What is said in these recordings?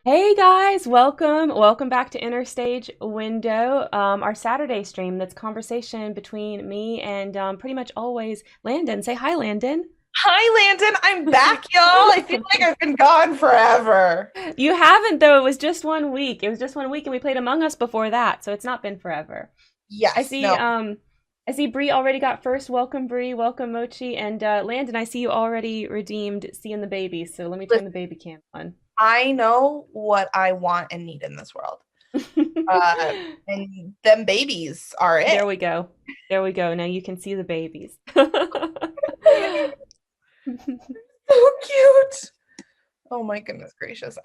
Hey guys, welcome back to Interstage Window, our Saturday stream that's conversation between me and pretty much always Landon. Say hi, Landon. Hi, Landon. I'm back, y'all. I feel like I've been gone forever. You haven't though, it was just 1 week. It was just 1 week and we played Among Us before that, so it's not been forever. I Yes, see no. um I see Bree already got first. Welcome Bree, welcome Mochi, and Landon, I see you already redeemed seeing the baby, so let me turn Listen, the baby cam on. I know what I want and need in this world. Uh, and them babies are it. There we go. There we go. Now you can see the babies. So cute. Oh my goodness gracious.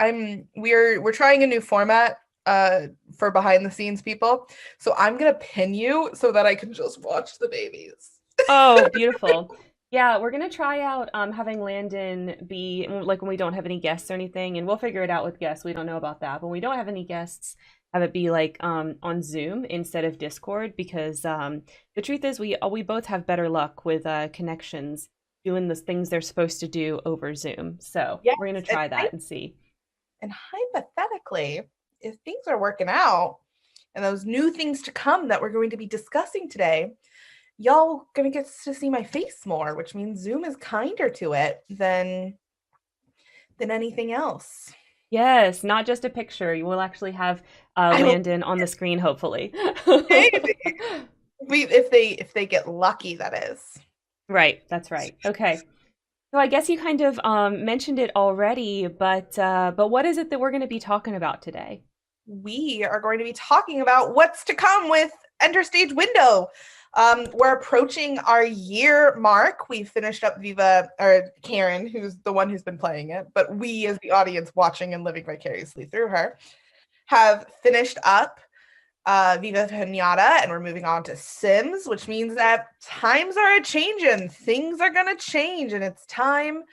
We're trying a new format for behind the scenes people. So I'm gonna pin you so that I can just watch the babies. Oh, beautiful. Yeah, we're gonna try out having Landon be like when we don't have any guests or anything, and we'll figure it out with guests. We don't know about that. But when we don't have any guests, have it be like on Zoom instead of Discord because the truth is we both have better luck with connections doing the things they're supposed to do over Zoom. So Yes, we're gonna and, try that and see. and hypothetically, if things are working out and those new things to come that we're going to be discussing today, y'all gonna get to see my face more, which means Zoom is kinder to it than anything else. Yes, not just a picture. You will actually have I hope Landon on the screen, hopefully. maybe if they get lucky, that is. Right, that's right. Okay. So I guess you kind of mentioned it already, but what is it that we're going to be talking about today? We are going to be talking about what's to come with Enter Stage Window. We're approaching our year mark. We finished up Viva, or Karen, who's the one who's been playing it, but we, as the audience watching and living vicariously through her, have finished up Viva Pinata, and we're moving on to Sims, which means that times are a changing, things are gonna change, and it's time.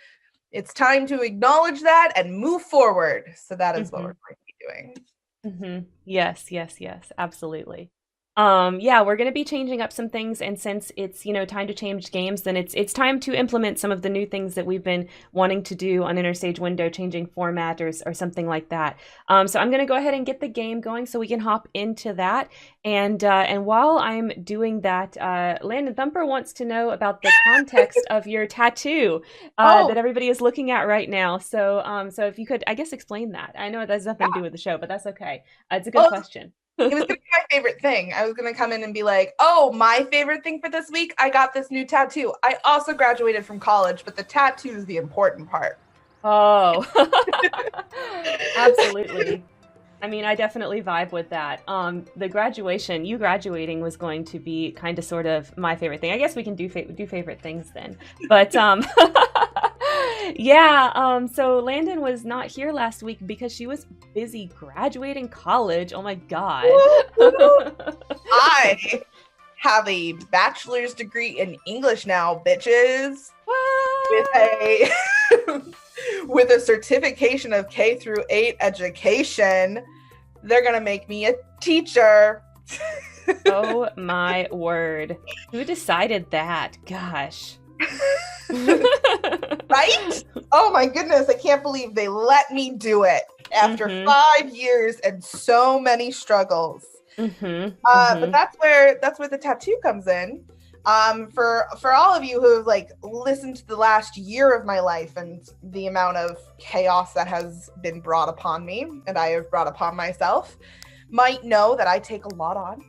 It's time to acknowledge that and move forward. So that is what Hmm. we're going to be doing. Yes, yes, yes, absolutely. Yeah, we're going to be changing up some things, and since it's, time to change games, then it's time to implement some of the new things that we've been wanting to do on Interstage Window, changing format or something like that. So I'm going to go ahead and get the game going so we can hop into that. And while I'm doing that, Landon Thumper wants to know about the context of your tattoo Oh, that everybody is looking at right now. So if you could, I guess, explain that. I know it has nothing to do with the show, but that's okay. It's a good well, question. it was going to be my favorite thing. I was going to come in and be like, oh, my favorite thing for this week, I got this new tattoo. I also graduated from college, but the tattoo is the important part. Oh, absolutely. I mean, I definitely vibe with that. The graduation, you graduating was going to be kind of sort of my favorite thing. I guess we can do favorite things then. But yeah, so Landon was not here last week because she was busy graduating college. Oh my God. I have a bachelor's degree in English now, bitches, with What? a with a certification of K through 8 education. They're going to make me a teacher. Oh my word. Who decided that? Gosh. Right? Oh my goodness, I can't believe they let me do it after Mm-hmm. 5 years and so many struggles. Mm-hmm. But Mm-hmm. that's where the tattoo comes in. For all of you who have like listened to the last year of my life and the amount of chaos that has been brought upon me and I have brought upon myself, might know that I take a lot on,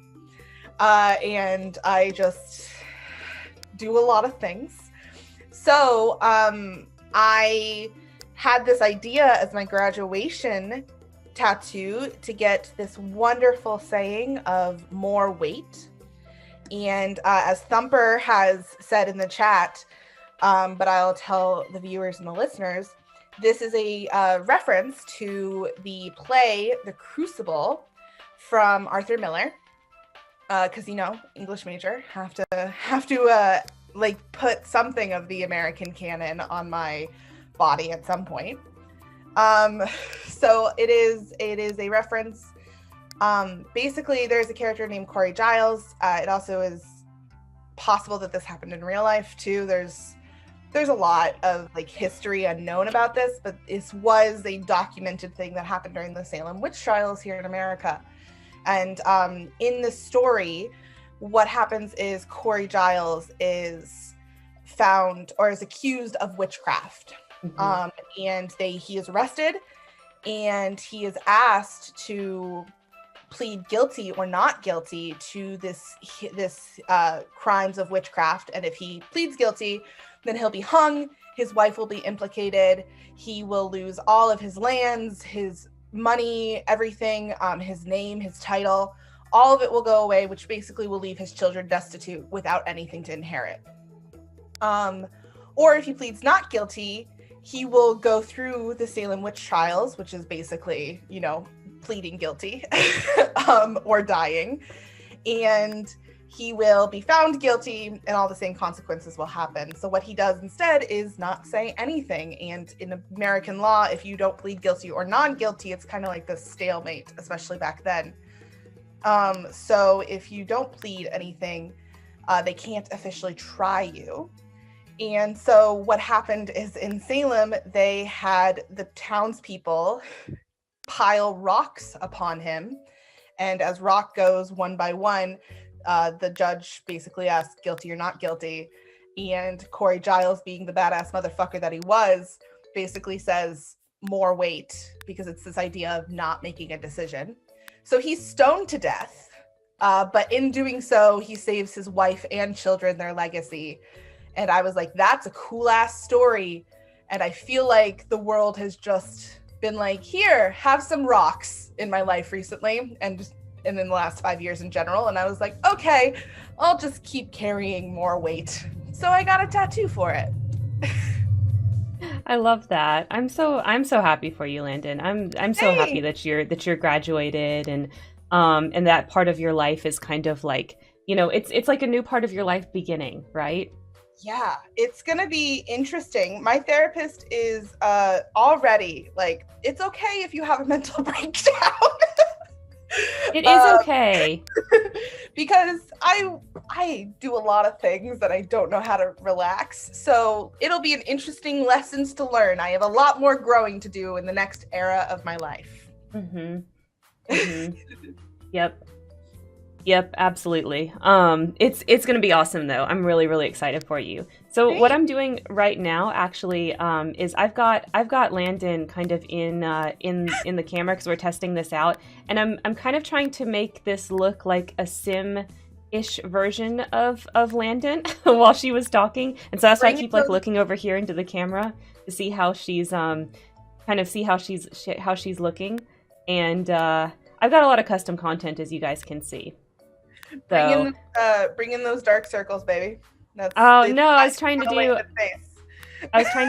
and I just do a lot of things. So I had this idea as my graduation tattoo to get this wonderful saying of more weight. And as Thumper has said in the chat, but I'll tell the viewers and the listeners, this is a reference to the play The Crucible from Arthur Miller. Because English major have to like put something of the American canon on my body at some point. So it is a reference. Basically, there's a character named Corey Giles. It also is possible that this happened in real life too. There's there's a lot of like history unknown about this, but this was a documented thing that happened during the Salem witch trials here in America. And in the story, what happens is Corey Giles is found or is accused of witchcraft. And he is arrested, and he is asked to plead guilty or not guilty to this crimes of witchcraft. And if he pleads guilty, then he'll be hung. His wife will be implicated. He will lose all of his lands, his money, everything, his name, his title, all of it will go away, which basically will leave his children destitute without anything to inherit. Or if he pleads not guilty, he will go through the Salem witch trials, which is basically, you know, pleading guilty or dying. And he will be found guilty and all the same consequences will happen. So what he does instead is not say anything. And in American law, if you don't plead guilty or non-guilty, it's kind of like this stalemate, especially back then. So if you don't plead anything, they can't officially try you. And so what happened is in Salem, they had the townspeople pile rocks upon him. And as rock goes one by one, the judge basically asked guilty or not guilty. And Corey Giles, being the badass motherfucker that he was, basically says more weight, because it's this idea of not making a decision. So he's stoned to death. But in doing so, he saves his wife and children, their legacy. And I was like, that's a cool ass story. And I feel like the world has just been like, here, have some rocks in my life recently. And in the last 5 years in general. And I was like, okay, I'll just keep carrying more weight. So I got a tattoo for it. I love that. I'm so happy for you, Landon. I'm so happy that you're graduated, and that part of your life is kind of like, you know, it's like a new part of your life beginning, right? Yeah, it's gonna be interesting. My therapist is already like, it's okay if you have a mental breakdown. It is okay. Because I do a lot of things that I don't know how to relax. So it'll be an interesting lessons to learn. I have a lot more growing to do in the next era of my life. Yep, absolutely. It's gonna be awesome though. I'm really, really excited for you. So what I'm doing right now actually is I've got Landon kind of in the camera because we're testing this out, and I'm kind of trying to make this look like a sim-ish version of Landon while she was talking, and so that's why I keep like looking over here into the camera to see how she's kind of see how she's looking, and I've got a lot of custom content, as you guys can see. So, bring in those dark circles, baby. No, I was trying to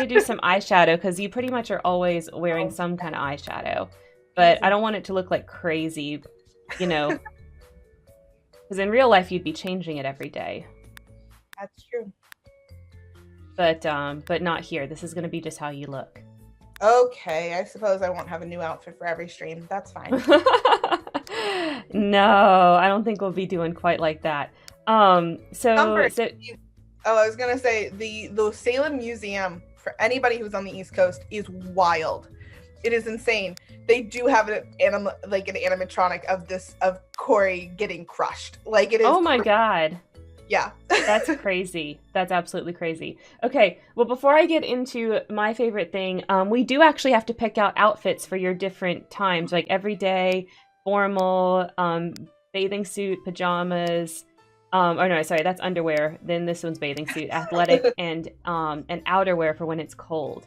do some eyeshadow, because you pretty much are always wearing some kind of eyeshadow, but I don't want it to look like crazy, you know, because in real life you'd be changing it every day. That's true. But not here. This is going to be just how you look. Okay, I suppose I won't have a new outfit for every stream. That's fine. No, I don't think we'll be doing quite like that. I was gonna say the Salem Museum, for anybody who's on the East Coast, is wild. It is insane. They do have an animatronic of Corey getting crushed. Like, it is. Oh my god. Yeah. That's crazy. That's absolutely crazy. Okay, well, before I get into my favorite thing, we do actually have to pick out outfits for your different times, like everyday, formal, bathing suit, pajamas, that's underwear. Then this one's bathing suit, athletic, and outerwear for when it's cold.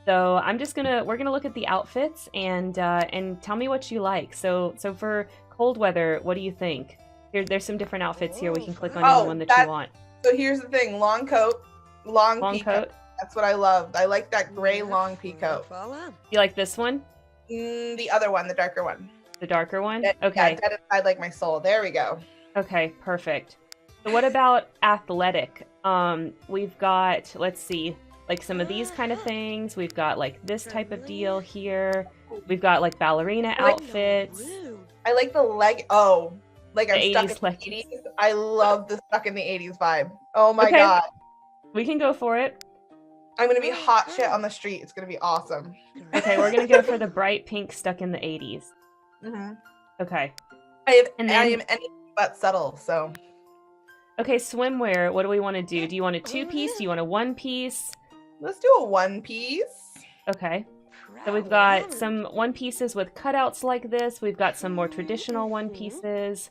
So we're gonna look at the outfits and tell me what you like. So for cold weather, what do you think? There's some different outfits here. We can click on any one that you want. So here's the thing: long coat, long peacoat. That's what I loved. I like that gray long peacoat. You like this one? The other one, the darker one. The darker one? Okay. Yeah, dead inside like my soul. There we go. Okay, perfect. So what about athletic? We've got, let's see, like some of these kind of things. We've got like this type of deal here. We've got like ballerina outfits. I like the leg. Oh. Like, I'm stuck in the leggings. 80s. I love the stuck in the 80s vibe. Oh my god. We can go for it. I'm gonna be hot shit on the street. It's gonna be awesome. Okay, we're gonna go for the bright pink stuck in the 80s. Mm-hmm. Okay. I And am then, anything but subtle, so. okay, swimwear. What do we want to do? Do you want a 2-piece? Do you want a 1-piece? Let's do a 1-piece. Okay. So we've got some 1-pieces with cutouts like this. We've got some more traditional 1-pieces.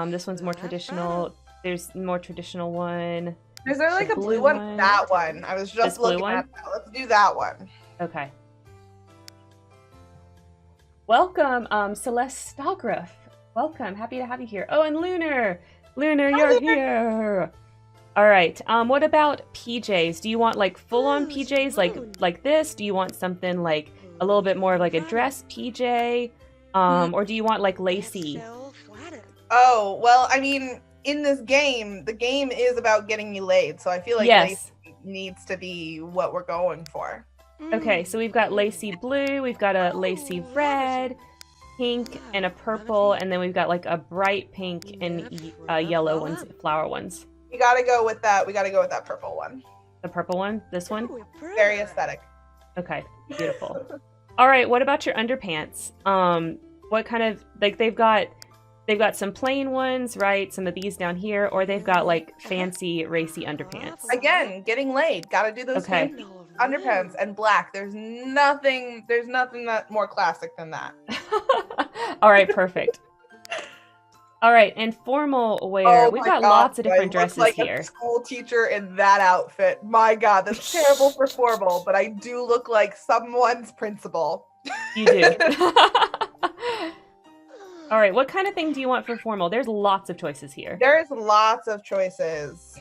This one's more traditional. There's a more traditional one. Is there like a blue one? That one. I was just looking at that. Let's do that one. Okay. Welcome, Celeste Stahlgruff. Welcome. Happy to have you here. Oh, and Lunar. Lunar, you're here. All right. What about PJs? Do you want like full-on PJs like this? Do you want something like a little bit more of like a dress PJ? Or do you want like lacy? Oh, well, I mean, in this game, the game is about getting you laid, so I feel like lacy needs to be what we're going for. Okay, so we've got lacy blue, we've got a lacy red, pink, and a purple, and then we've got like a bright pink and yellow ones, flower ones. We gotta go with that. We gotta go with that purple one. The purple one? This one? Very aesthetic. Okay, beautiful. All right, what about your underpants? What kind of, like they've got some plain ones, right? Some of these down here, or they've got like fancy racy underpants. Again, getting laid. Gotta do those fancy underpants and black. There's nothing that more classic than that. All right, perfect. All right, and formal wear. We've got lots of different dresses like here. A school teacher in that outfit. My God, that's terrible for formal, but I do look like someone's principal. You do. All right, what kind of thing do you want for formal? There's lots of choices here. There's lots of choices.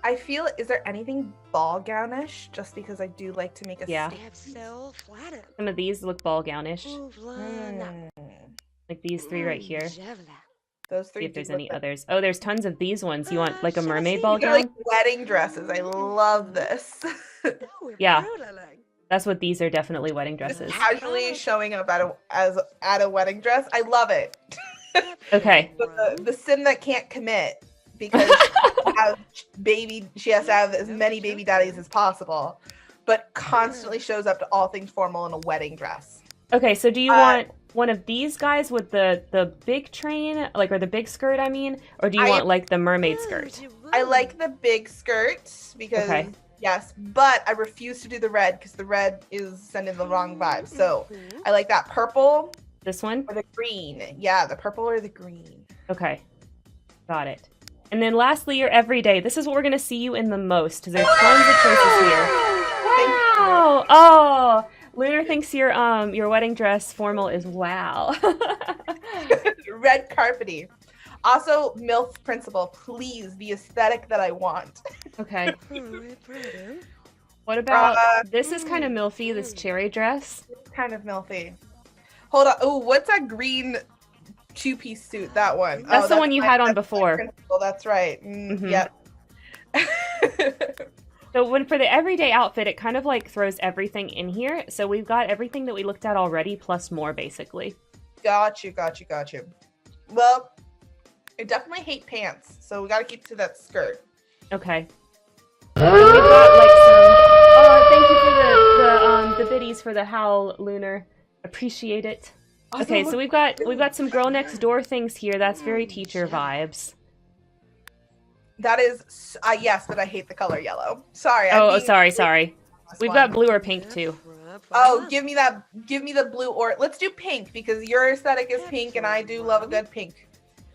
I feel, is there anything ball gownish? Just because I do like to make a statement. Some of these look ball gownish. Like these three right here. Those three. See if there's any others. Oh, there's tons of these ones. You want like a mermaid ball gown? Like wedding dresses. I love this. Yeah. That's what these are, definitely wedding dresses. Just casually showing up at a wedding dress. I love it. Okay. The sim that can't commit because she has to have as many baby daddies as possible, but constantly shows up to all things formal in a wedding dress. Okay, so do you want one of these guys with the big train, like, or the big skirt, I mean, or do you want like the mermaid skirt? I like the big skirt because yes, but I refuse to do the red because the red is sending the wrong vibe. So I like that purple. This one? Or the green. Yeah, the purple or the green. Okay, got it. And then lastly, your everyday. This is what we're going to see you in the most because there's tons of choices here. Wow! Oh, Lunar thinks your wedding dress formal is wow. Red carpety. Also, MILF principal, please, the aesthetic that I want. Okay. What about, this is kind of MILFy, this cherry dress. It's kind of MILFy. Hold on. Oh, what's that green 2-piece suit? That one. That's the one you had on before. That's right. Yep. So for the everyday outfit, it kind of like throws everything in here. So we've got everything that we looked at already, plus more, basically. Got you. Well, I definitely hate pants, so we gotta keep to that skirt. Okay. And we've got like some. Oh, thank you for the biddies for the howl, Lunar. Appreciate it. Okay, so we've got some girl next door things here. That's very teacher vibes. That is, yes, but I hate the color yellow. Sorry. Sorry. We've got blue or pink too. Oh, give me the blue, or let's do pink because your aesthetic is pink and I do love a good pink.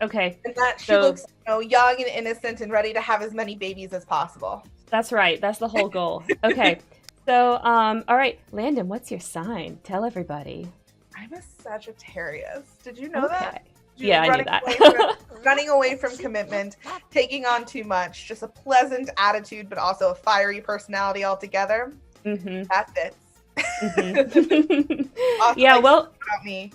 Okay. And that she looks, young and innocent and ready to have as many babies as possible. That's right. That's the whole goal. Okay. So, all right, Landon, what's your sign? Tell everybody. I'm a Sagittarius. Did you know that? Yeah, I knew that. Running away from commitment, taking on too much, just a pleasant attitude, but also a fiery personality altogether. That fits. Also, yeah, well, about me.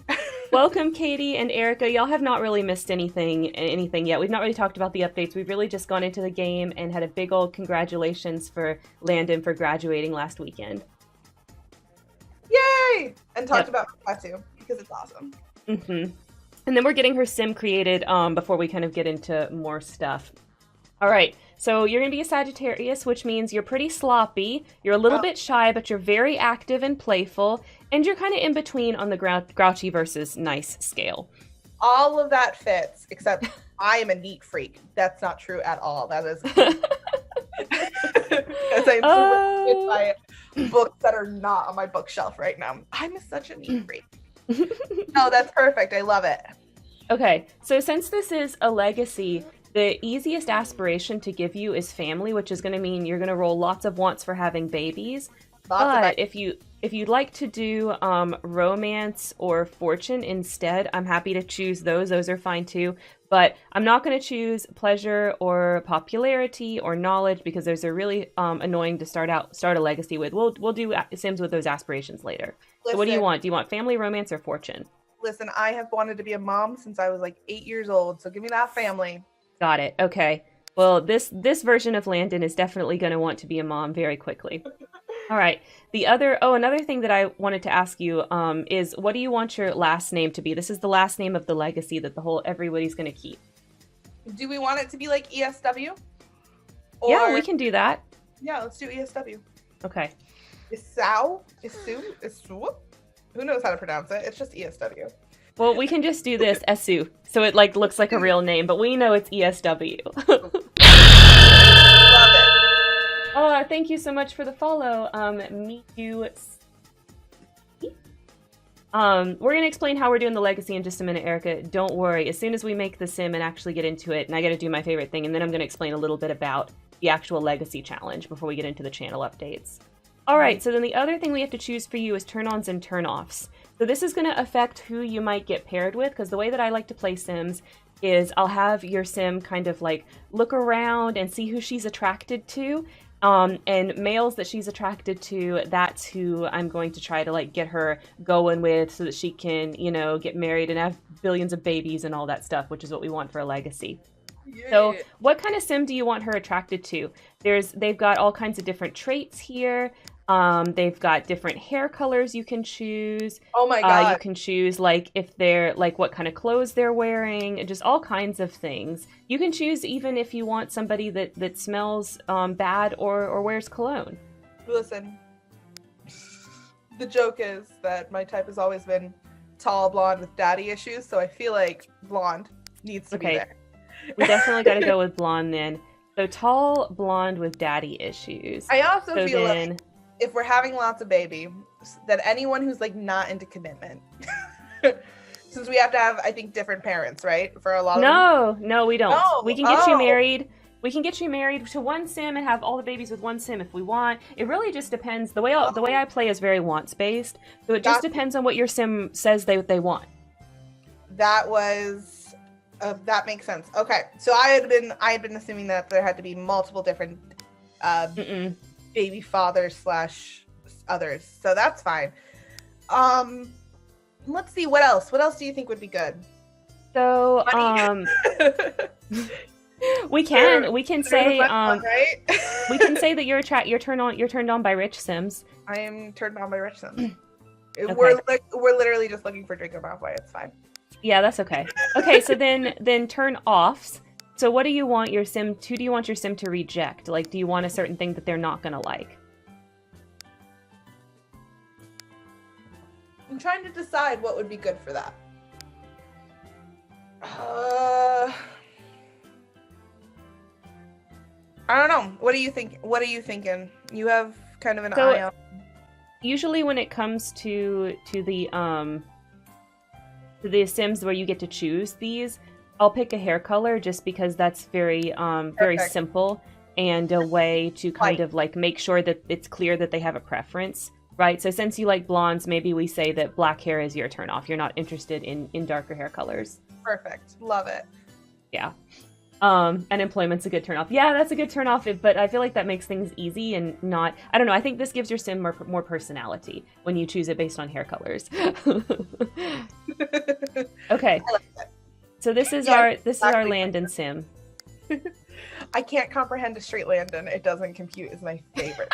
Welcome, Katie and Erica. Y'all have not really missed anything yet. We've not really talked about the updates. We've really just gone into the game and had a big old congratulations for Landon for graduating last weekend. Yay! And talked about my tattoo because it's awesome. And then we're getting her sim created before we kind of get into more stuff. All right, so you're going to be a Sagittarius, which means you're pretty sloppy, you're a little bit shy, but you're very active and playful, and you're kind of in between on the grouchy versus nice scale. All of that fits, except I am a neat freak. That's not true at all. That is because I'm super by books that are not on my bookshelf right now. I'm such a neat freak. No, that's perfect. I love it. Okay, so since this is a legacy, the easiest aspiration to give you is family, which is going to mean you're going to roll lots of wants for having babies. But if you'd like to do romance or fortune instead, I'm happy to choose those. Those are fine too. But I'm not going to choose pleasure or popularity or knowledge because those are really annoying to start a legacy with. We'll do Sims with those aspirations later. Listen, so what do you want? Do you want family, romance, or fortune? Listen, I have wanted to be a mom since I was like 8 years old. So give me that family. Got it. Okay. Well, this version of Landon is definitely going to want to be a mom very quickly. All right. Another thing that I wanted to ask you is what do you want your last name to be? This is the last name of the legacy that everybody's going to keep. Do we want it to be like ESW? Yeah, we can do that. Yeah, let's do ESW. Okay. Isu? Who knows how to pronounce it? It's just ESW. Well, we can just do this, Esu, so it like looks like a real name, but we know it's ESW. Love it. Oh, thank you so much for the follow. We're going to explain how we're doing the legacy in just a minute, Erica. Don't worry. As soon as we make the sim and actually get into it, and I got to do my favorite thing, and then I'm going to explain a little bit about the actual legacy challenge before we get into the channel updates. All right, so then the other thing we have to choose for you is turn-ons and turn-offs. So this is going to affect who you might get paired with, because the way that I like to play Sims is I'll have your Sim kind of like look around and see who she's attracted to. And males that she's attracted to, that's who I'm going to try to like get her going with so that she can, get married and have billions of babies and all that stuff, which is what we want for a legacy. Yeah. So what kind of Sim do you want her attracted to? They've got all kinds of different traits here. They've got different hair colors you can choose. Oh my God. You can choose like if they're like what kind of clothes they're wearing, just all kinds of things. You can choose even if you want somebody that smells bad or wears cologne. Listen, the joke is that my type has always been tall, blonde with daddy issues, so I feel like blonde needs to be there. We definitely got to go with blonde then. So tall, blonde with daddy issues. I also feel like if we're having lots of babies, that anyone who's like not into commitment, since we have to have, I think, different parents, right? For a lot of No, we don't. No. We can get you married. We can get you married to one Sim and have all the babies with one Sim if we want. It really just depends. The way I play is very wants based, so it just depends on what your Sim says they want. That makes sense. Okay, so I had been assuming that there had to be multiple different baby fathers / others, so that's fine. Let's see, what else do you think would be good? So we can say right? we can say that you're turned on by rich Sims. I am turned on by rich Sims. Okay. We're literally just looking for drink of Malfoy. It's fine. Yeah, that's okay. Okay, so then turn offs. So what do you want your Sim? Who do you want your Sim to reject? Like, do you want a certain thing that they're not gonna like? I'm trying to decide what would be good for that. I don't know. What do you think? What are you thinking? You have kind of an eye on. Usually, when it comes to the Sims where you get to choose these, I'll pick a hair color just because that's very simple and a way to kind of like make sure that it's clear that they have a preference, right? So since you like blondes, maybe we say that black hair is your turn off. You're not interested in darker hair colors. Perfect. Love it. Yeah. Unemployment's a good turn off. Yeah, that's a good turn off, but I feel like that makes things easy and not, I don't know, I think this gives your Sim more personality when you choose it based on hair colors. Okay. So this is our Landon Sim. I can't comprehend a straight Landon. It doesn't compute is my favorite.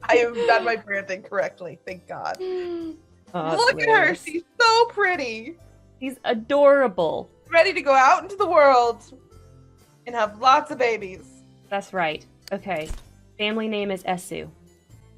I have done my branding correctly, thank God. Oh, look at her, she's so pretty. She's adorable. Ready to go out into the world and have lots of babies. That's right. Okay. Family name is Esu.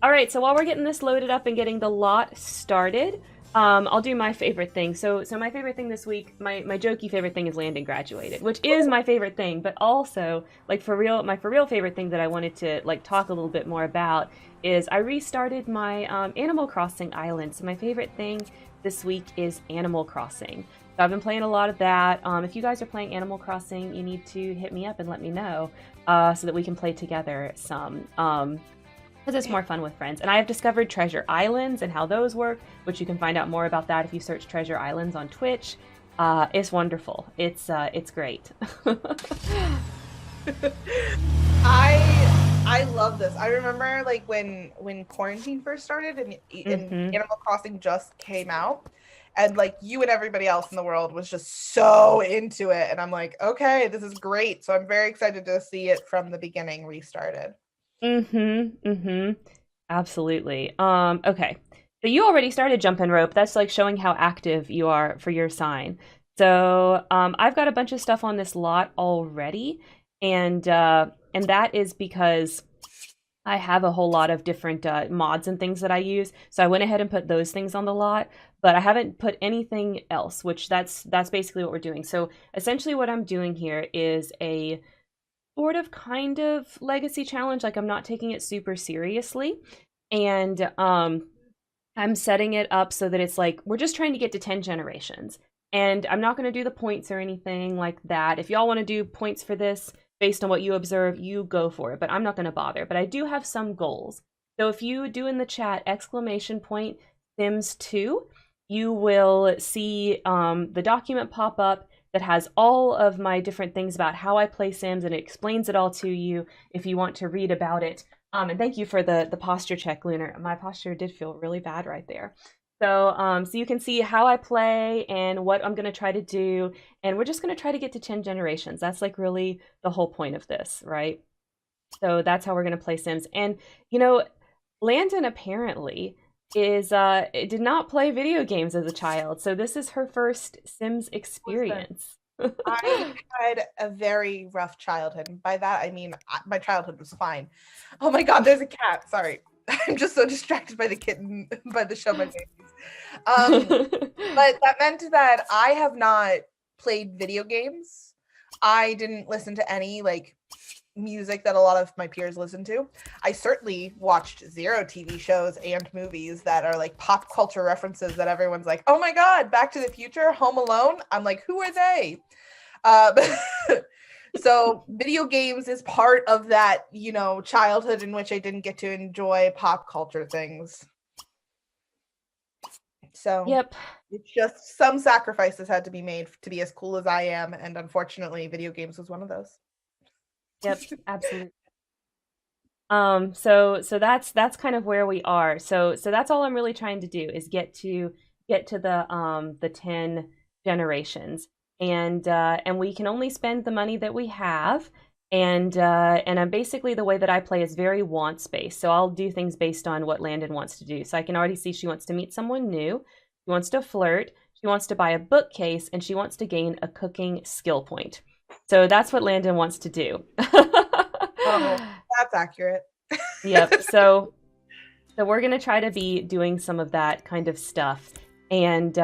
All right, so while we're getting this loaded up and getting the lot started, I'll do my favorite thing. So my favorite thing this week, my jokey favorite thing is Landon graduated, which is my favorite thing, but also, like, my for real favorite thing that I wanted to, like, talk a little bit more about is I restarted my Animal Crossing island. So my favorite thing this week is Animal Crossing. So I've been playing a lot of that. If you guys are playing Animal Crossing, you need to hit me up and let me know so that we can play together some. Because it's more fun with friends. And I have discovered Treasure Islands and how those work, which you can find out more about that if you search Treasure Islands on Twitch. It's wonderful. It's great. I love this. I remember like when quarantine first started and Animal Crossing just came out, and like you and everybody else in the world was just so into it, and I'm like, okay, this is great. So I'm very excited to see it from the beginning restarted. Absolutely. Okay. So you already started jumping rope. That's like showing how active you are for your sign. So I've got a bunch of stuff on this lot already, and that is because I have a whole lot of different mods and things that I use. So I went ahead and put those things on the lot, but I haven't put anything else, which that's basically what we're doing. So essentially what I'm doing here is a sort of kind of legacy challenge. Like, I'm not taking it super seriously, and I'm setting it up so that it's like we're just trying to get to 10 generations, and I'm not going to do the points or anything like that. If y'all want to do points for this based on what you observe, you go for it, but I'm not going to bother. But I do have some goals. So if you do in the chat !Sims 2, you will see the document pop up that has all of my different things about how I play Sims, and it explains it all to you if you want to read about it. And thank you for the posture check, Lunar. My posture did feel really bad right there. So so you can see how I play and what I'm going to try to do, and we're just going to try to get to 10 generations. That's like really the whole point of this, right? So that's how we're going to play Sims. And, you know, Landon apparently did not play video games as a child, so this is her first Sims experience. I had a very rough childhood, and by that I mean my childhood was fine. Oh my god, there's a cat. Sorry. I'm just so distracted by the kitten, by the show my babies. But that meant that I have not played video games. I didn't listen to any like music that a lot of my peers listen to. I certainly watched zero TV shows and movies that are like pop culture references that everyone's like, oh my god, Back to the Future, Home Alone. I'm like, who are they? So video games is part of that, you know, childhood in which I didn't get to enjoy pop culture things. So Yep. It's just some sacrifices had to be made to be as cool as I am, and unfortunately video games was one of those. Yep, absolutely. So that's kind of where we are. So that's all I'm really trying to do is get to the 10 generations. And we can only spend the money that we have. And I'm basically, the way that I play is very wants based. So I'll do things based on what Landon wants to do. So I can already see she wants to meet someone new, she wants to flirt, she wants to buy a bookcase, and she wants to gain a cooking skill point. So that's what Landon wants to do. Oh, that's accurate. Yep. So we're gonna try to be doing some of that kind of stuff, and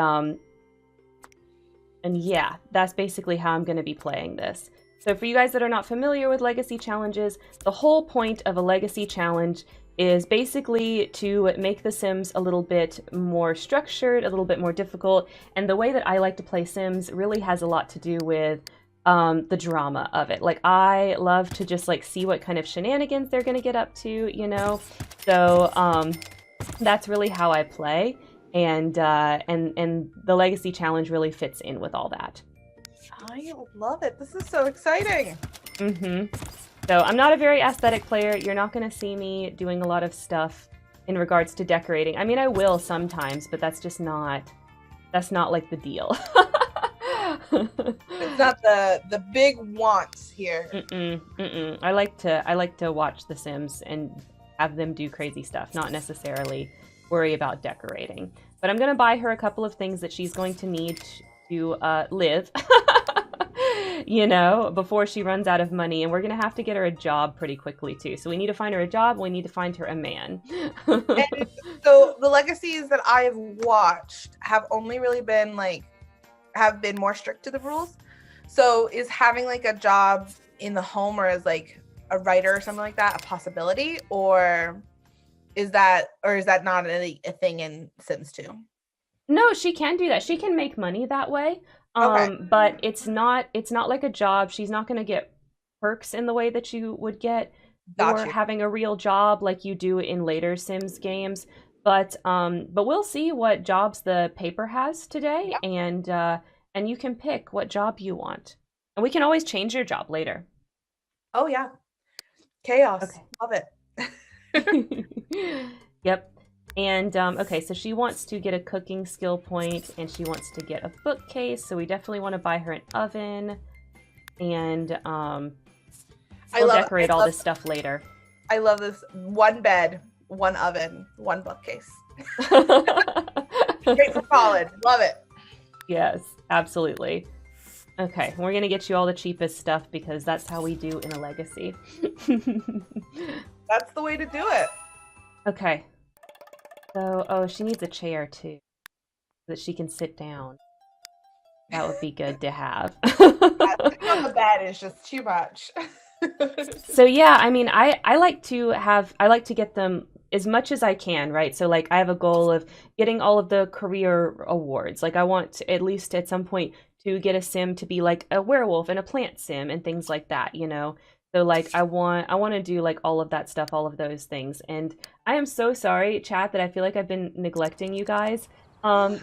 yeah, that's basically how I'm gonna be playing this. So for you guys that are not familiar with legacy challenges, the whole point of a legacy challenge is basically to make the Sims a little bit more structured, a little bit more difficult, and the way that I like to play Sims really has a lot to do with the drama of it. Like, I love to just like see what kind of shenanigans they're gonna get up to, you know. So that's really how I play, and the legacy challenge really fits in with all that. I love it. This is so exciting. So I'm not a very aesthetic player. You're not gonna see me doing a lot of stuff in regards to decorating. I mean, I will sometimes, but that's not like the deal. It's not the big wants here. I like to watch The Sims and have them do crazy stuff, not necessarily worry about decorating. But I'm gonna buy her a couple of things that she's going to need to live, before she runs out of money. And we're going to have to get her a job pretty quickly, too. So we need to find her a job. We need to find her a man. And so the legacies that I have watched have only really been have been more strict to the rules. So is having like a job in the home or as like a writer or something like that a possibility, or is that not a thing in Sims 2? No, she can do that. She can make money that way. Okay. But it's not like a job. She's not going to get perks in the way that you would get Got for you. having a real job like you do in later Sims games. But we'll see what jobs the paper has today, Yep. and you can pick what job you want. And we can always change your job later. Oh yeah. Chaos. Okay. Love it. Yep. And okay, so she wants to get a cooking skill point, and she wants to get a bookcase. So we definitely want to buy her an oven, and we'll decorate all this stuff later. I love this. One bed, one oven, one bookcase. Great for college. Love it. Yes, absolutely. Okay, we're gonna get you all the cheapest stuff because that's how we do in a legacy. That's the way to do it. Okay. So, oh, she needs a chair too, so that she can sit down. That would be good to have. Sitting on the bed is just too much. So yeah, I mean, I like to get them as much as I can, right? So like I have a goal of getting all of the career awards. Like I want to, at least at some point, to get a sim to be like a werewolf and a plant sim and things like that, So like I want to do like all of that stuff, all of those things. And I am so sorry, chat, that I feel like I've been neglecting you guys.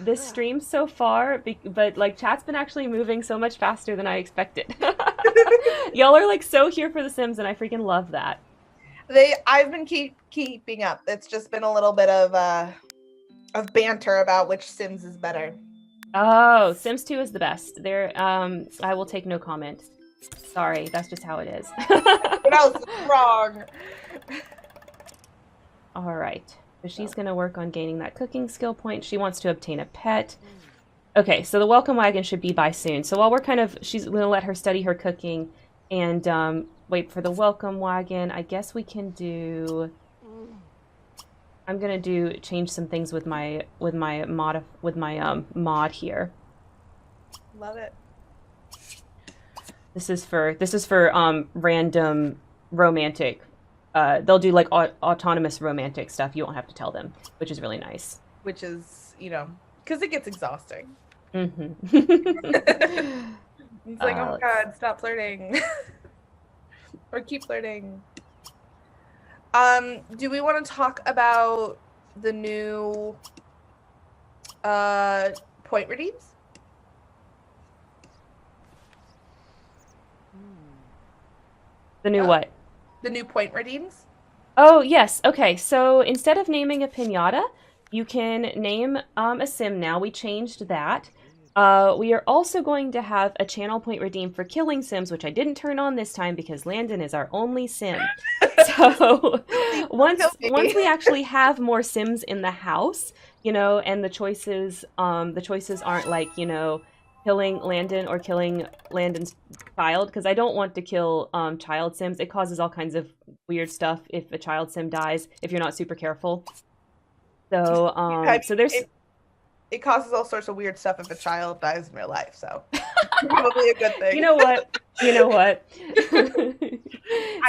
This stream so far, but like chat's been actually moving so much faster than I expected. Y'all are like so here for the Sims, and I freaking love that. I've been keeping up. It's just been a little bit of banter about which Sims is better. Oh, Sims 2 is the best. I will take no comment. Sorry, that's just how it is. What else is wrong? All right. So she's going to work on gaining that cooking skill point. She wants to obtain a pet. Okay, so the welcome wagon should be by soon. So while she's going to let her study her cooking and wait for the welcome wagon. I guess we can do. I'm gonna change some things with my mod here. Love it. This is for random romantic. They'll do like autonomous romantic stuff. You won't have to tell them, which is really nice. Which is, because it gets exhausting. Mm-hmm. It's like, oh my God, stop flirting. Or keep flirting. Do we want to talk about the new point redeems? The new what? The new point redeems? Oh, yes. Okay, so instead of naming a piñata, you can name a sim now. We changed that. We are also going to have a channel point redeem for killing sims, which I didn't turn on this time because Landon is our only sim. So once we actually have more sims in the house, and the choices aren't like, killing Landon or killing Landon's child, because I don't want to kill child sims. It causes all kinds of weird stuff if a child sim dies if you're not super careful. So so there's it causes all sorts of weird stuff if a child dies in real life, so probably a good thing. You know what? I'm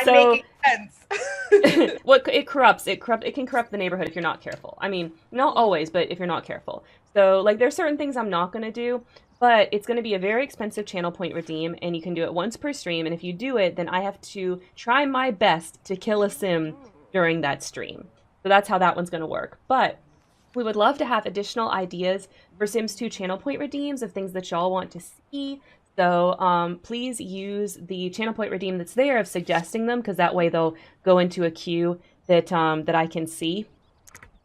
making sense. What it can corrupt the neighborhood if you're not careful. I mean, not always, but if you're not careful. So like there's certain things I'm not going to do, but it's going to be a very expensive channel point redeem, and you can do it once per stream, and if you do it, then I have to try my best to kill a sim during that stream. So that's how that one's going to work. But we would love to have additional ideas for Sims 2 channel point redeems of things that y'all want to see. So please use the channel point redeem that's there of suggesting them, because that way they'll go into a queue that I can see,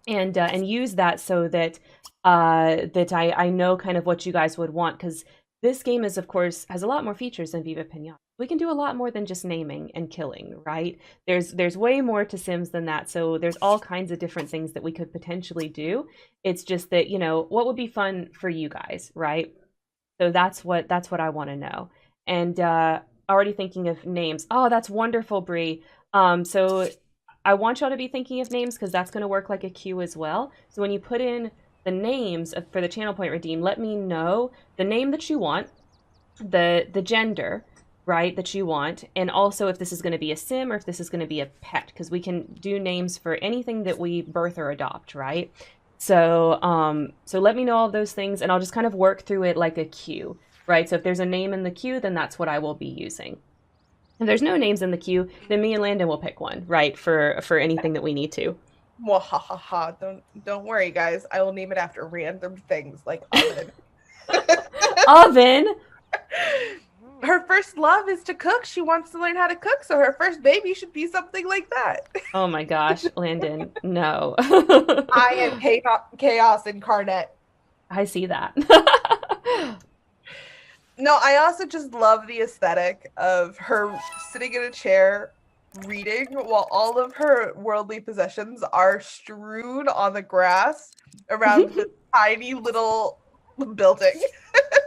and use that so that I know kind of what you guys would want, because this game is, of course, has a lot more features than Viva Pinata. We can do a lot more than just naming and killing, right? There's way more to Sims than that, so there's all kinds of different things that we could potentially do. It's just that, what would be fun for you guys, right? So that's what I want to know. And already thinking of names. Oh, that's wonderful, Bree. So I want y'all to be thinking of names because that's going to work like a queue as well. So when you put in the names for the channel point redeem, let me know the name that you want, the gender, right, that you want, and also if this is going to be a sim or if this is going to be a pet, because we can do names for anything that we birth or adopt, right? So so let me know all of those things, and I'll just kind of work through it like a queue, right? So if there's a name in the queue, then that's what I will be using. If there's no names in the queue, then me and Landon will pick one, right, for anything that we need to. Wahahaha. Don't worry, guys. I will name it after random things like oven. Oven. Her first love is to cook. She wants to learn how to cook, so her first baby should be something like that. Oh my gosh, Landon, no. I am chaos incarnate. I see that. No, I also just love the aesthetic of her sitting in a chair reading while all of her worldly possessions are strewn on the grass around the tiny little building.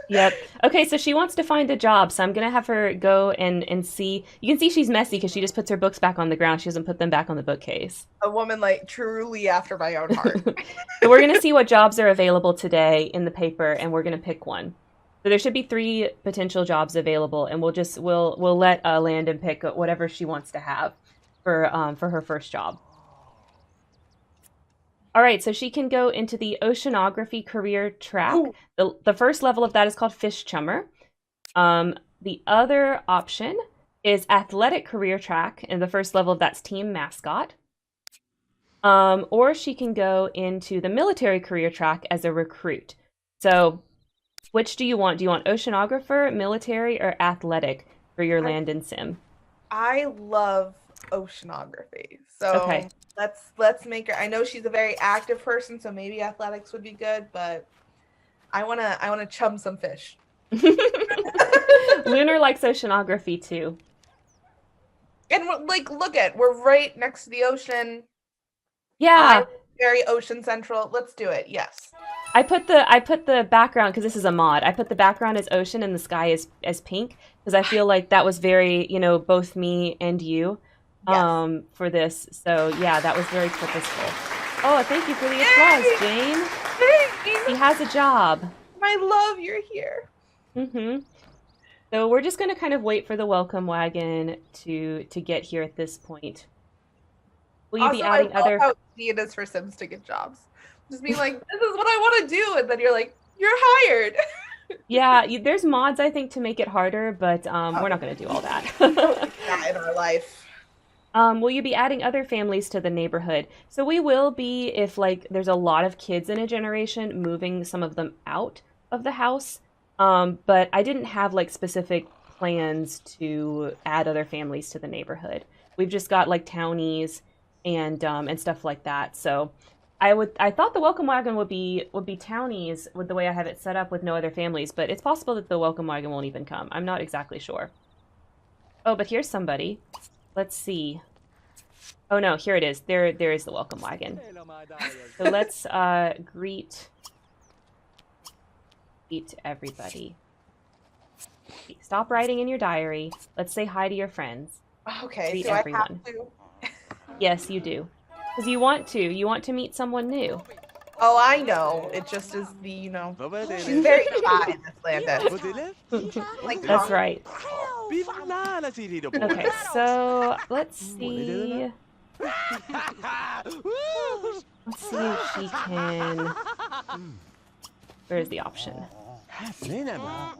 Yep. Okay, so she wants to find a job, so I'm gonna have her go and see. You can see she's messy because she just puts her books back on the ground. She doesn't put them back on the bookcase. A woman like truly after my own heart. So we're gonna see what jobs are available today in the paper, and we're gonna pick one. So there should be 3 potential jobs available, and we'll let Landon pick whatever she wants to have for her first job. All right, so she can go into the oceanography career track. The first level of that is called fish chummer. The other option is athletic career track, and the first level of that's team mascot. Or she can go into the military career track as a recruit. So which do you want? Do you want oceanographer, military, or athletic for your land and sim? I love oceanography. So Okay. let's make her. I know she's a very active person, so maybe athletics would be good, but I wanna chum some fish. Lunar likes oceanography too. And we're right next to the ocean. Yeah. Very ocean central. Let's do it. Yes. I put the background because this is a mod. I put the background as ocean and the sky as pink because I feel like that was very, both me and you for this. So yeah, that was very purposeful. Oh, thank you for the applause, Jane. He has a job. My love, you're here. Mm-hmm. So we're just gonna kind of wait for the welcome wagon to get here at this point. Will you Also, be adding I love other? how easy it is for Sims to get jobs. Just being like, this is what I want to do, and then you're like, you're hired. Yeah, there's mods I think to make it harder, but we're not gonna do all that. Not in our life. Will you be adding other families to the neighborhood? So we will be if there's a lot of kids in a generation, moving some of them out of the house. But I didn't have specific plans to add other families to the neighborhood. We've just got townies and stuff like that. So I thought the welcome wagon would be townies with the way I have it set up with no other families, but it's possible that the welcome wagon won't even come. I'm not exactly sure. Oh, but here's somebody. Let's see. Oh no, here it is. There is the welcome wagon. So let's greet everybody. Stop writing in your diary. Let's say hi to your friends. Okay, Greet do everyone. I have to? Yes, you do. Because you want to. You want to meet someone new. Oh, I know. It just is the, she's very shy in this Landon. That's right. Okay, so let's see. Let's see if she can. Where's the option?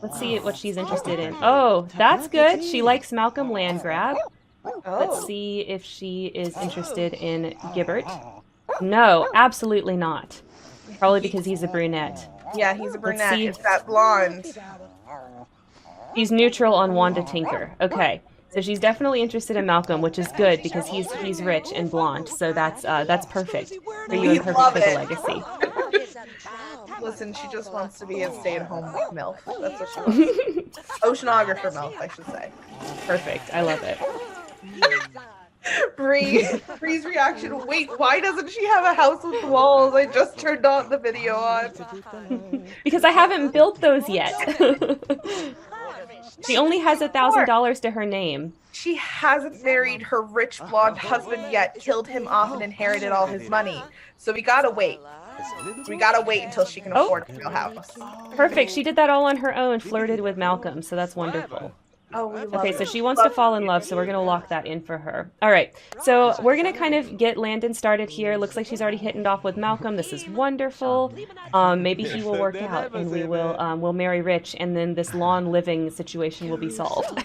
Let's see what she's interested in. Oh, that's good. She likes Malcolm Landgrab. Let's see if she is interested in Gibbert. No, absolutely not. Probably because he's a brunette. Yeah, he's a brunette. It's that blonde. She's neutral on Wanda Tinker. Okay, so she's definitely interested in Malcolm, which is good because he's rich and blonde. So that's perfect for you and perfect for the legacy. Listen, she just wants to be a stay-at-home MILF. That's what she wants. Oceanographer MILF, I should say. Perfect. I love it. Bree's reaction. Wait, why doesn't she have a house with walls? I just turned on the video on. Because I haven't built those yet. She only has $1,000 to her name. She hasn't married her rich blonde husband yet, killed him off and inherited all his money. So we gotta wait. We gotta wait until she can afford a real house. Perfect. She did that all on her own, flirted with Malcolm, so that's wonderful. Oh, we love Okay, it. so she wants to fall in love, so we're going to lock that in for her. All right, so we're going to kind of get Landon started here. Looks like she's already hitting it off with Malcolm. This is wonderful. Maybe he will work out, and we'll marry rich, and then this lawn living situation will be solved.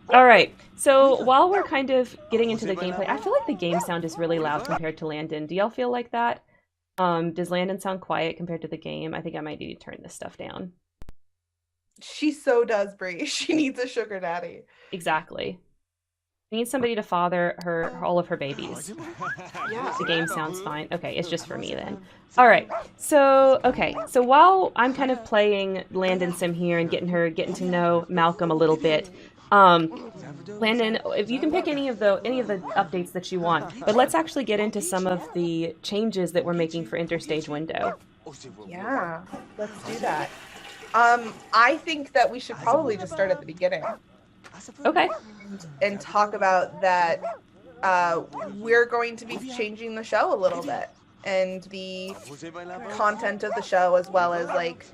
All right, so while we're kind of getting into the gameplay, I feel like the game sound is really loud compared to Landon. Do y'all feel like that? Does Landon sound quiet compared to the game? I think I might need to turn this stuff down. She so does, Bree. She needs a sugar daddy. Exactly. She needs somebody to father all of her babies. Yeah. The game sounds fine. Okay, it's just for me then. All right. So while I'm kind of playing Landon Sim here and getting to know Malcolm a little bit, Landon, if you can pick any of the updates that you want, but let's actually get into some of the changes that we're making for Interstage Window. Yeah, let's do that. I think that we should probably just start at the beginning. Okay. And talk about that we're going to be changing the show a little bit. And the content of the show, as well as, like,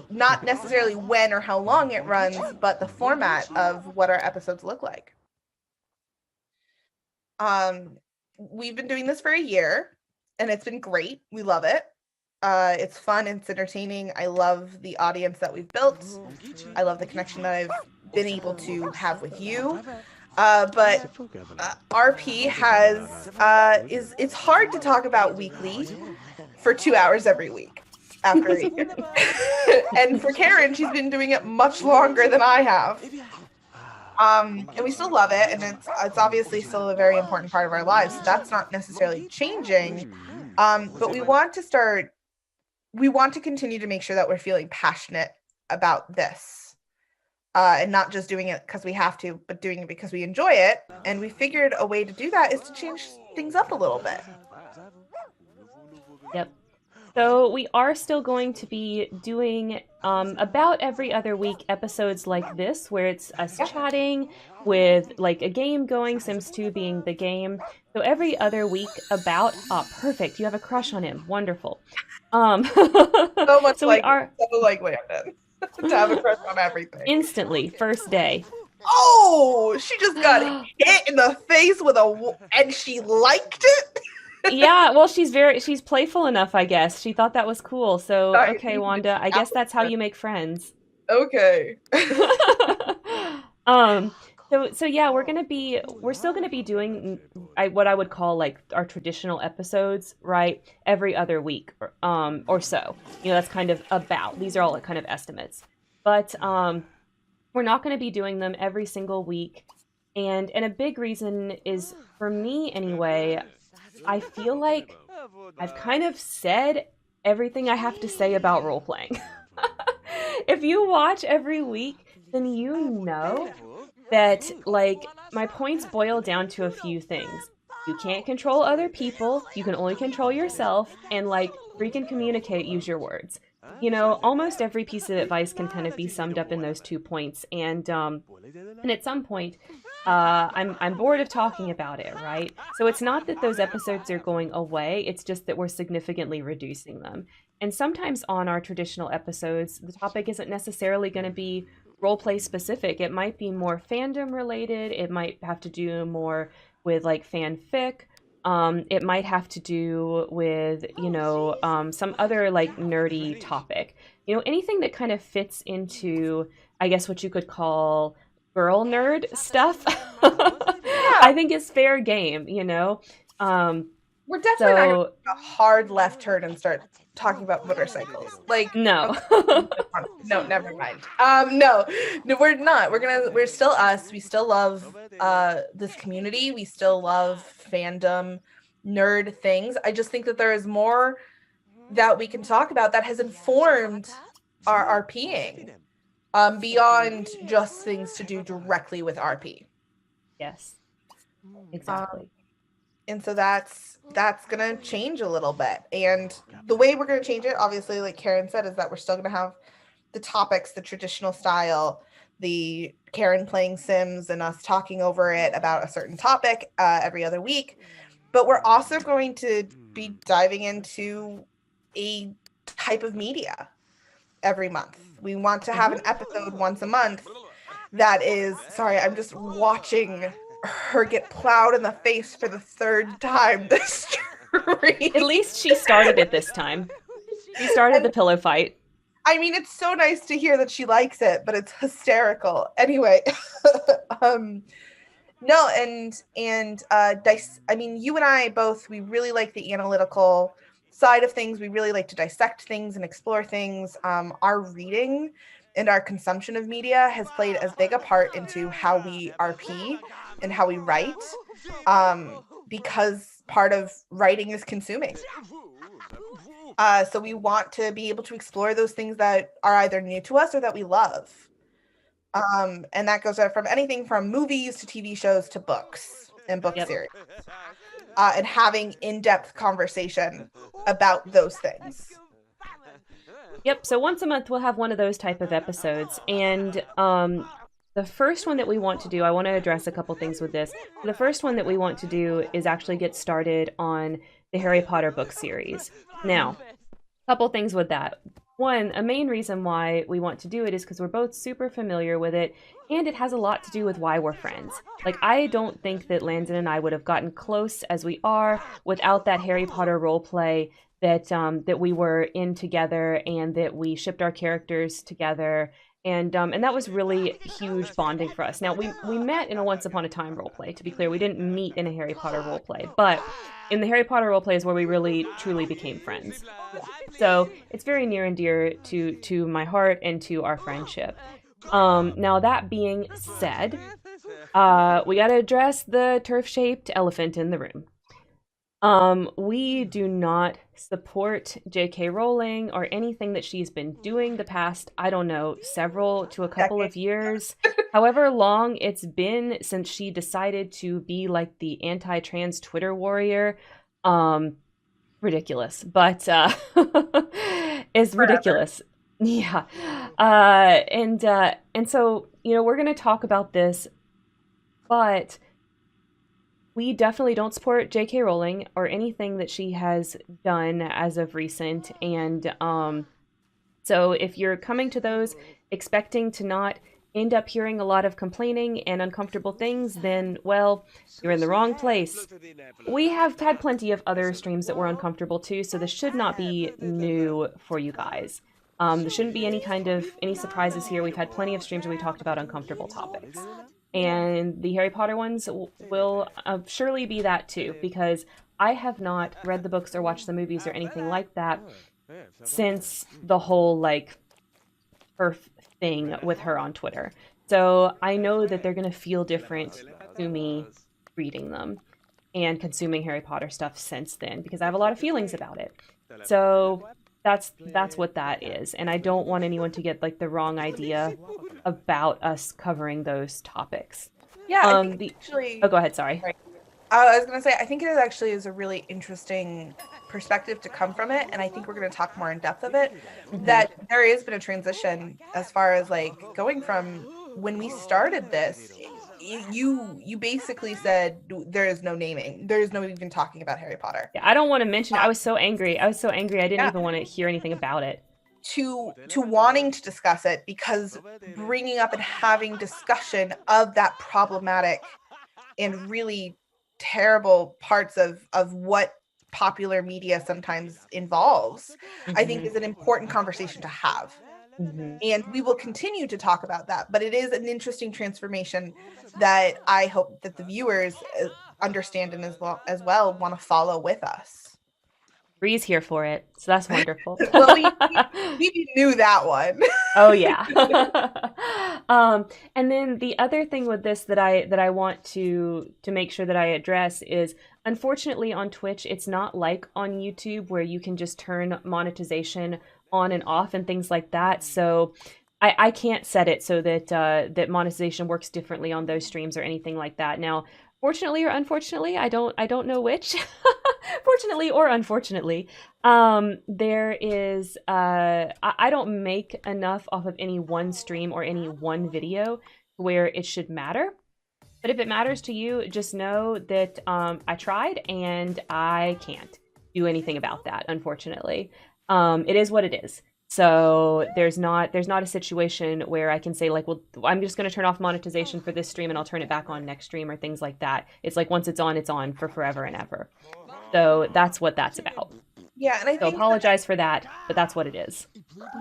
not necessarily when or how long it runs, but the format of what our episodes look like. We've been doing this for a year, and it's been great. We love it. It's fun, it's entertaining. I love the audience that we've built. I love the connection that I've been able to have with you. But RP it's hard to talk about weekly for 2 hours every week after a year. And for Karen, she's been doing it much longer than I have. And we still love it, and it's obviously still a very important part of our lives. So that's not necessarily changing. But we want to continue to make sure that we're feeling passionate about this, and not just doing it because we have to, but doing it because we enjoy it. And we figured a way to do that is to change things up a little bit. Yep. So we are still going to be doing about every other week episodes like this, where it's us chatting with like a game going, Sims 2 being the game. So every other week perfect. You have a crush on him. Wonderful. So much so like Landon to have a crush on everything. Instantly, first day. Oh, she just got hit in the face and she liked it. Yeah, well, she's playful enough, I guess. She thought that was cool. So, okay, Wanda, I guess that's how you make friends. Okay. So yeah, we're still gonna be doing what I would call like our traditional episodes, right? Every other week, or so. That's kind of these are all kind of estimates. But we're not gonna be doing them every single week. And a big reason is, for me anyway, I feel like I've kind of said everything I have to say about role playing. If you watch every week, then you know that, like, my points boil down to a few things. You can't control other people, you can only control yourself, and, like, freaking communicate, use your words. Almost every piece of advice can kind of be summed up in those 2 points, and at some point, I'm bored of talking about it, right? So it's not that those episodes are going away, it's just that we're significantly reducing them. And sometimes on our traditional episodes, the topic isn't necessarily going to be roleplay specific. It might be more fandom related. It might have to do more with like fanfic. It might have to do with, some other like nerdy topic. Anything that kind of fits into, I guess, what you could call girl nerd stuff. I think is fair game, We're definitely not going to take a hard left turn and start talking about motorcycles. Like, no. No, never mind. No, we're not. We're still us. We still love this community. We still love fandom, nerd things. I just think that there is more that we can talk about that has informed our RPing, beyond just things to do directly with RP. Yes, Um, exactly. and so that's gonna change a little bit. And the way we're gonna change it, obviously, like Karen said, is that we're still gonna have the topics, the traditional style, the Karen playing Sims and us talking over it about a certain topic every other week. But we're also going to be diving into a type of media every month. We want to have Hmm. an episode once a month that is, sorry, I'm just watching her get plowed in the face for the third time this At stream. least she started it this time. She started And the pillow fight. I mean, it's so nice to hear that she likes it, but it's hysterical. Anyway, um, no, I mean, you and I both, we really like the analytical side of things. We really like to dissect things and explore things. Our reading and our consumption of media has played as big a part into how we RP and how we write, because part of writing is consuming. So we want to be able to explore those things that are either new to us or that we love. And that goes from anything from movies to TV shows to books and book Yep. series, and having in-depth conversation about those things. Yep. So once a month we'll have one of those type of episodes. And the first one that we want to do, I want to address a couple things with this. The first one that we want to do is actually get started on the Harry Potter book series. Now, a couple things with that. One, a main reason why we want to do it is because we're both super familiar with it, and it has a lot to do with why we're friends. Like, I don't think that Landon and I would have gotten close as we are without that Harry Potter role play that we were in together, and that we shipped our characters together, and that was really huge bonding for us. Now, we met in a Once Upon a Time role play. To be clear, we didn't meet in a Harry Potter role play, but in the Harry Potter role play is where we really truly became friends. So it's very near and dear to my heart and to our friendship. Now that being said, we got to address the turf-shaped elephant in the room. We do not support J.K. Rowling or anything that she's been doing the past, I don't know, several to a couple Decade. of years. However long it's been since she decided to be like the anti-trans Twitter warrior. Ridiculous, but is Forever. ridiculous. Yeah. And so, we're going to talk about this, but we definitely don't support J.K. Rowling or anything that she has done as of recent. And so if you're coming to those expecting to not end up hearing a lot of complaining and uncomfortable things, then, well, you're in the wrong place. We have had plenty of other streams that were uncomfortable too, so this should not be new for you guys. There shouldn't be any surprises here. We've had plenty of streams where we talked about uncomfortable topics, and the Harry Potter ones will surely be that too, because I have not read the books or watched the movies or anything like that since the whole like Earth thing with her on Twitter. So I know that they're gonna feel different to me reading them and consuming Harry Potter stuff since then, because I have a lot of feelings about it. So that's what that is, and I don't want anyone to get like the wrong idea about us covering those topics. Yeah, I think The actually, Oh, go ahead. Sorry. right. I was gonna say, I think it actually is a really interesting perspective to come from it, and I think we're gonna talk more in depth of it. Hmm. That there has been a transition as far as like going from when we started this. You basically said there is no naming, there is no even talking about Harry Potter. Yeah, I don't want to mention it. I was so angry. I was so angry. I didn't Yeah, even want to hear anything about it. to wanting to discuss it, because bringing up and having discussion of that problematic and really terrible parts of what popular media sometimes involves, I think Hmm. is an important conversation to have. Hmm. And we will continue to talk about that. But it is an interesting transformation that I hope that the viewers understand and as well want to follow with us. Bree's here for it, so that's wonderful. Well, we knew that one. Oh yeah. And then the other thing with this that I want to make sure that I address is, unfortunately, on Twitch it's not like on YouTube where you can just turn monetization on and off and things like that. So I can't set it so that that monetization works differently on those streams or anything like that. Now, fortunately or unfortunately, I don't know which. Fortunately or unfortunately, there is I don't make enough off of any one stream or any one video where it should matter. But if it matters to you, just know that I tried and I can't do anything about that, unfortunately. It is what it is. So there's not a situation where I can say like, well, I'm just going to turn off monetization for this stream and I'll turn it back on next stream or things like that. It's like once it's on for forever and ever. So that's what that's about. Yeah, and I So think that, apologize for that, but that's what it is.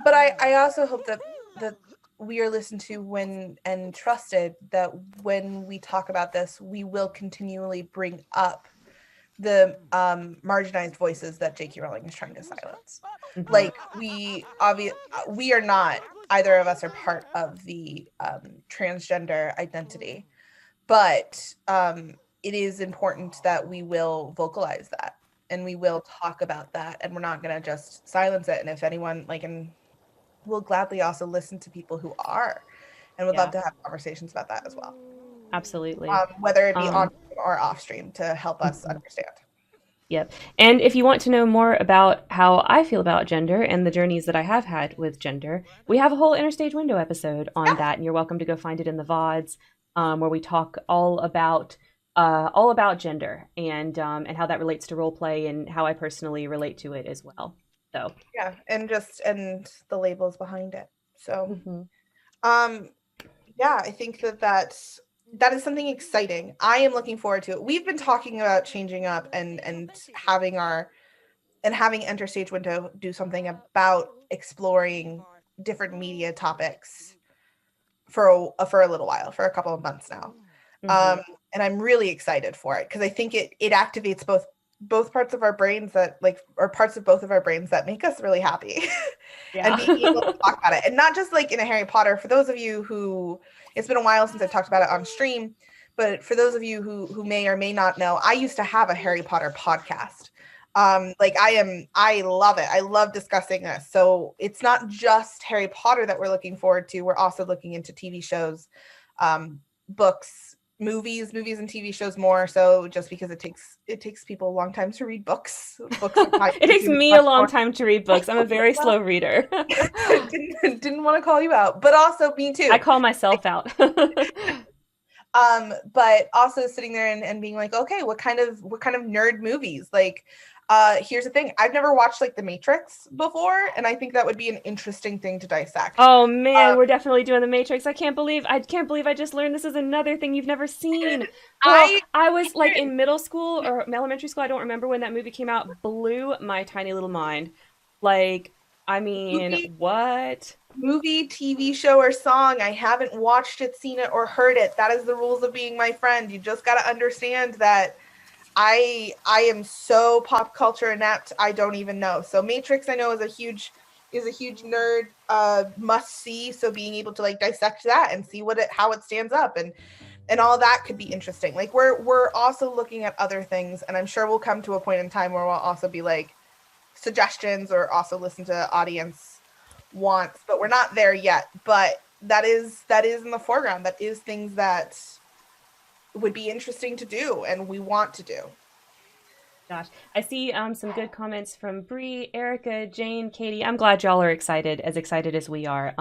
but I also hope that we are listened to when and trusted, that when we talk about this, we will continually bring up the marginalized voices that J.K. Rowling is trying to silence. Mhm. Like we are not, either of us are part of the transgender identity, but it is important that we will vocalize that and we will talk about that, and we're not going to just silence it. And if anyone like, and we'll gladly also listen to people who are, and would love Yeah, to have conversations about that as well, absolutely. whether it be on Um, or off stream, to help us understand. Yep. And if you want to know more about how I feel about gender and the journeys that I have had with gender, we have a whole Interstage Window episode on Yeah. that, and you're welcome to go find it in the VODs, where we talk all about gender and how that relates to role play and how I personally relate to it as well. So, Yeah, and the labels behind it. So mhm. um yeah, I think that is something exciting. I am looking forward to it. We've been talking about changing up and having our and having Interstage Window do something about exploring different media topics for a little while, for a couple of months now. Mhm. And I'm really excited for it because I think it activates both parts of our brains that like, or parts of both of our brains that make us really happy. And Yeah. being able to talk about it, and not just like in a Harry Potter. For those of you who, it's been a while since I've talked about it on stream, but for those of you who may or may not know, I used to have a Harry Potter podcast. Like I love it. I love discussing this. So it's not just Harry Potter that we're looking forward to. We're also looking into TV shows, books, movies and TV shows more so, just because it takes people a long time to read books. Books are time It takes consuming me a much long more. time to read books. I'm a very slow reader. didn't want to call you out, but also me I too. call myself out. But also sitting there and being like, okay, what kind of nerd movies? Like, here's the thing. I've never watched like The Matrix before, and I think that would be an interesting thing to dissect. Oh man, Um, we're definitely doing the Matrix. I can't believe I just learned this is another thing you've never seen. Girl, I I was like in middle school or elementary school, I don't remember when that movie came out, blew my tiny little mind. Like, I mean, movie, what? TV show, or song, I haven't watched it, seen it, or heard it. That is the rules of being my friend. You just got to understand that I am so pop culture inept. I don't even know. So Matrix, I know, is a huge nerd must see. So being able to like dissect that and see how it stands up, and all that could be interesting. Like we're also looking at other things, and I'm sure we'll come to a point in time where we'll also be like suggestions, or also listen to audience wants, but we're not there yet. But that is in the foreground. That is things that would be interesting to do and we want to do. Gosh, I see some good comments from Bree, Erica, Jane, Katie. I'm glad y'all are as excited as we are.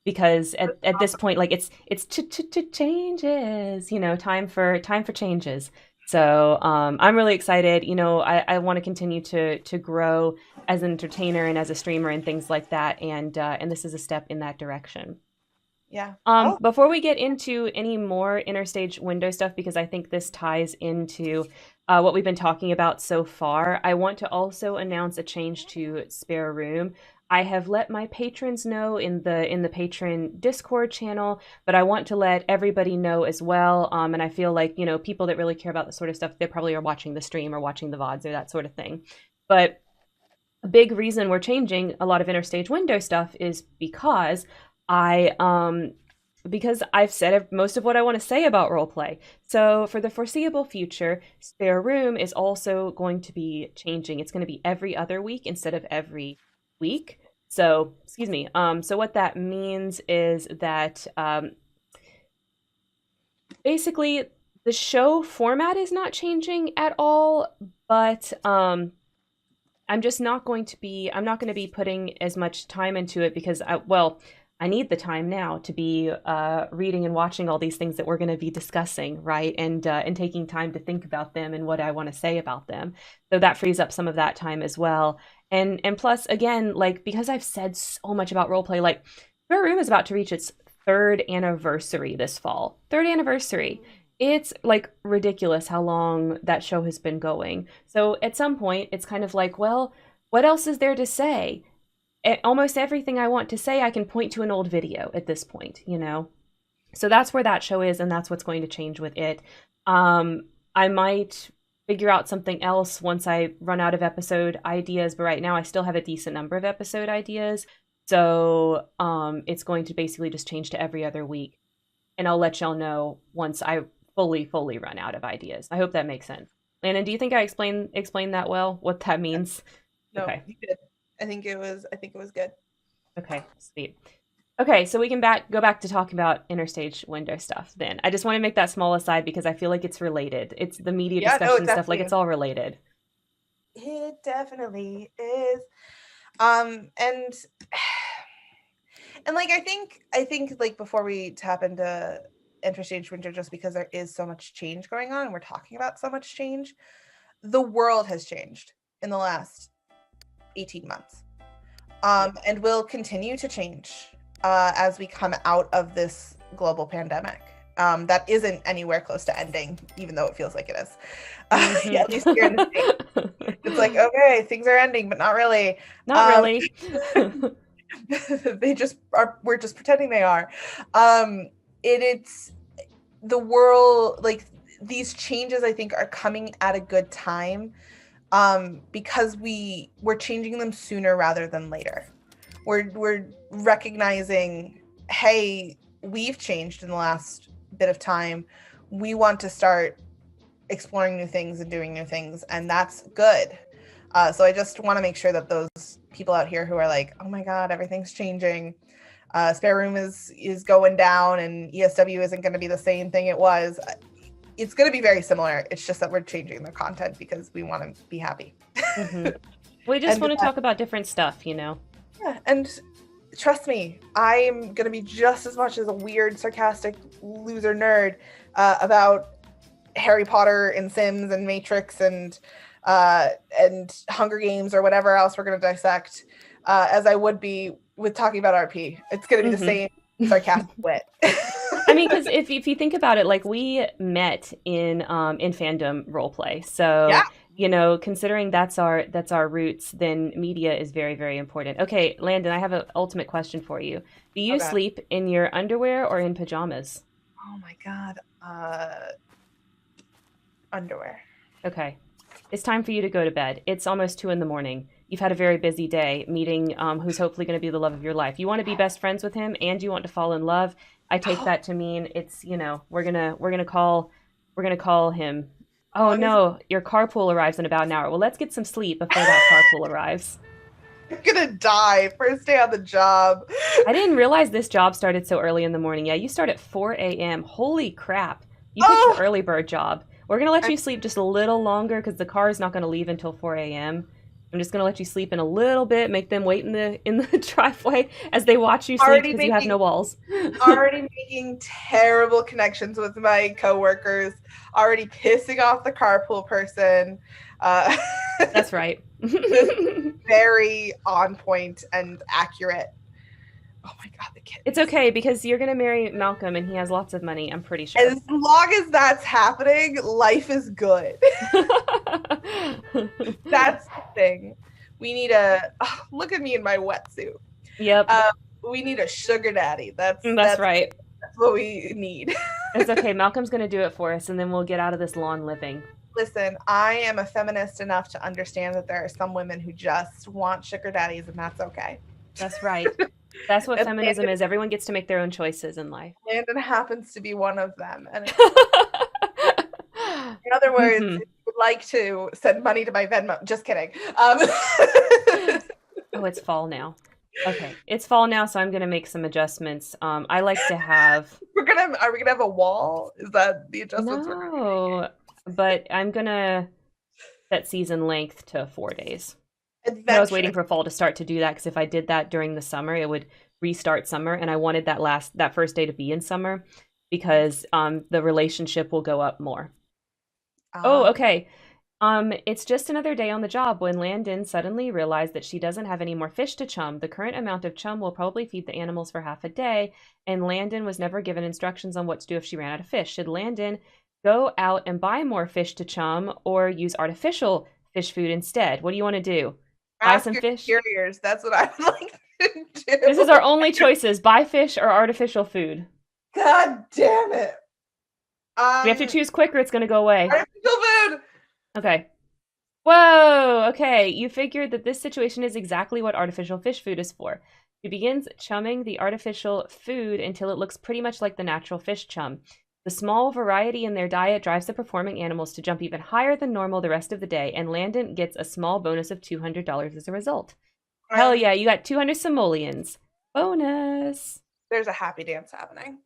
Because at this point, like it's changes, time for changes. So I'm really excited. I want to continue to grow as an entertainer and as a streamer and things like that. And this is a step in that direction. Yeah. Oh, Before we get into any more interstage window stuff, because I think this ties into what we've been talking about so far, I want to also announce a change to Spare Room. I have let my patrons know in the patron Discord channel, but I want to let everybody know as well. And I feel like people that really care about this sort of stuff, they probably are watching the stream or watching the VODs or that sort of thing. But a big reason we're changing a lot of interstage window stuff is I because I've said most of what I want to say about roleplay. So for the foreseeable future, Spare Room is also going to be changing. It's going to be every other week instead of every week. So, excuse me. So what that means is that basically the show format is not changing at all, but I'm not going to be putting as much time into it because I need the time now to be reading and watching all these things that we're going to be discussing, right? And taking time to think about them and what I want to say about them. So that frees up some of that time as well. And plus, again, like because I've said so much about role play, like Fair Room is about to reach its third anniversary this fall. Third anniversary. It's like ridiculous how long that show has been going. So at some point, it's kind of like, well, what else is there to say? Almost everything I want to say, I can point to an old video at this point, you know? So that's where that show is, and that's what's going to change with it. I might figure out something else once I run out of episode ideas, but right now I still have a decent number of episode ideas. So it's going to basically just change to every other week. And I'll let y'all know once I fully run out of ideas. I hope that makes sense. Landon, do you think I explained that well, what that means? No, Okay. you did. I think it was good. Okay, sweet. Okay, so we can go back to talking about interstage window stuff then. I just want to make that small aside because I feel like it's relaed. It's the media Yeah, no, it discussion stuff, like definitely it's is. all related. It definitely is. And and like I think like before we tap into interstage winter, just because there is so much change going on and we're talking about so much change, the world has changed in the last 18 months. And will continue to change as we come out of this global pandemic that isn't anywhere close to ending, even though it feels like it is. Yeah, at least here in the States. It's like, okay, things are ending, but not really. Not really. They just are, we're just pretending they are. It's the world, like these changes I think are coming at a good time because we're changing them sooner rather than later. We're recognizing, hey, we've changed in the last bit of time. We want to start exploring new things and doing new things, and that's good. So I just want to make sure that those people out here who are like, oh my God, everything's changing. Spare Room is going down, and ESW isn't going to be the same thing it was. It's going to be very similar. It's just that we're changing the content because we want to be happy. Mm-hmm. We just And want to talk about different stuff, you know? Yeah, and trust me, I'm going to be just as much as a weird, sarcastic loser nerd about Harry Potter and Sims and Matrix and Hunger Games or whatever else we're going to dissect as I would be with talking about RP. It's going to be the same sarcastic wit. I mean, because if you think about it, like we met in fandom roleplay, so Yeah. you know, considering that's our roots, then media is very important. Okay, Landon, I have an ultimate question for you. Do you Okay. sleep in your underwear or in pajamas? Oh my God. Underwear. Okay, it's time for you to go to bed. It's almost 2 in the morning. You've had a very busy day meeting who's hopefully going to be the love of your life. You want to be best friends with him, and you want to fall in love. I take that to mean it's, you know, we're gonna call him. Oh Long as no, your carpool arrives in about an hour. Well, let's get some sleep before that carpool arrives. I'm gonna die first day on the job. I didn't realize this job started so early in the morning. Yeah, you start at 4 a.m. Holy crap. You picked the Oh, early bird job. We're going to let you sleep just a little longer because the car is not going to leave until 4 a.m. I'm just going to let you sleep in a little bit, make them wait in the driveway as they watch you sleep already because you have no making walls. already making terrible connections with my coworkers. Already pissing off the carpool person. That's right. Very on point and accurate. Oh my God, the kids. It's okay because you're going to marry Malcolm and he has lots of money, I'm pretty sure. As long as that's happening, life is good. That's the thing. We need look at me in my wetsuit. Yep. We need a sugar daddy. That's right. That's what we need. It's okay. Malcolm's going to do it for us and then we'll get out of this lawn living. Listen, I am a feminist enough to understand that there are some women who just want sugar daddies, and that's okay. That's right. That's what And feminism is. Everyone gets to make their own choices in life. Landon happens to be one of them. And in other words, if you would like to send money to my Venmo, just kidding. Oh, it's fall now. Okay, it's fall now, so I'm gonna make some adjustments. I like to have Are we gonna have a wall? Is that the adjustments we're gonna no, but I'm gonna set season length to 4 days. make? But I was waiting Adventure. for fall to start to do that because if I did that during the summer, it would restart summer, and I wanted that first day to be in summer because the relationship will go up more. Oh, Ah. okay. It's just another day on the job when Landon suddenly realized that she doesn't have any more fish to chum. The current amount of chum will probably feed the animals for half a day, and Landon was never given instructions on what to do if she ran out of fish. Should Landon go out and buy more fish to chum or use artificial fish food instead? What do you want to do? Buy Ask some your fish? superiors. That's what I would like to This is do. our only choices, buy fish or artificial food. God damn it. We have to Um, choose quick or it's going to go away. artificial food. Okay. Whoa, okay. You figured that this situation is exactly what artificial fish food is for. She begins chumming the artificial food until it looks pretty much like the natural fish chum. The small variety in their diet drives the performing animals to jump even higher than normal the rest of the day, and Landon gets a small bonus of $200 as a result. Hell Um, yeah, you got 200 simoleons. Bonus. there's a happy dance happening.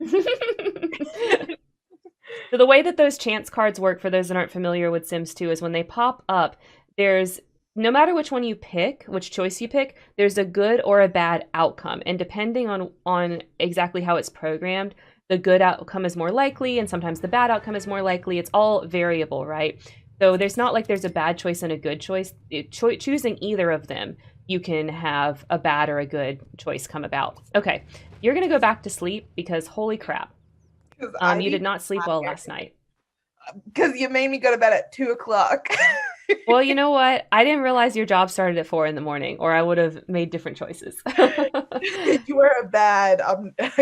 So the way that those chance cards work, for those that aren't familiar with Sims 2, is when they pop up, there's no matter which one you pick, which choice you pick, there's a good or a bad outcome. And depending on exactly how it's programmed, the good outcome is more likely, and sometimes the bad outcome is more likely. It's all variable, right? So there's not like there's a bad choice and a good choice. Choosing either of them, you can have a bad or a good choice come about. Okay, you're gonna go back to sleep because holy crap. Because I You did need not sleep well last night. because you made me go to bed at 2 o'clock. Well, you know what? I didn't realize your job started at 4 in the morning, or I would have made different choices. You were a bad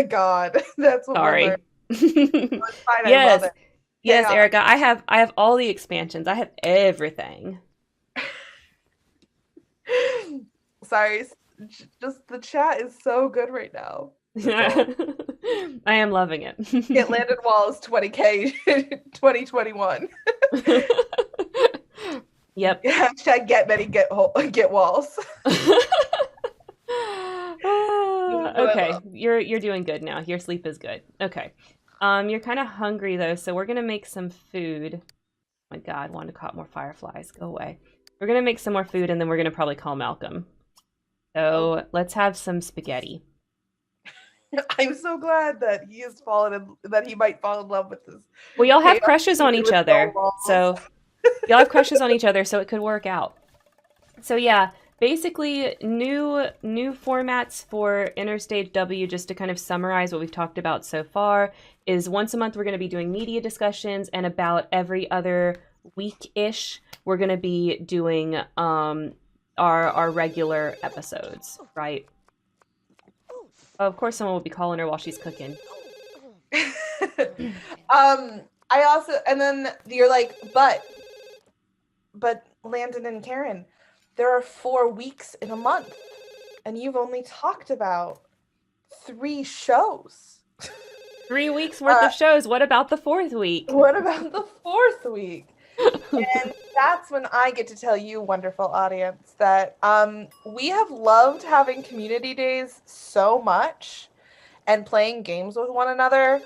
God. That's what we'll learn. Sorry. It's fine. I love Yes, it. yes, Chaos. Erica. I have all the expansions. I have everything. Sorry, just the chat is so good right now. That's all. I am loving it. Get landed walls 20K 2021. Yep. Hashtag get many get walls. Okay, you're doing good now. Your sleep is good. Okay. You're kind of hungry though, so we're gonna make some food. Oh my God, wanted to caught more fireflies. Go away. We're gonna make some more food, and then we're gonna probably call Malcolm. Oh, So let's have some spaghetti. I'm so glad that he has fallen in, that he might fall in love with this Well, y'all have chaos crushes on with each no other, walls. so y'all have crushes on each other, so it could work out. So yeah, basically new formats for Interstage W, just to kind of summarize what we've talked about so far, is once a month we're going to be doing media discussions, and about every other week-ish we're going to be doing our regular episodes, right? Of course someone will be calling her while she's cooking. I also, and then you're like, but Landon and Karen, there are 4 weeks in a month, and you've only talked about 3 shows. 3 weeks worth of shows. What about the 4th week? What about the 4th week? And that's when I get to tell you, wonderful audience, that we have loved having community days so much and playing games with one another,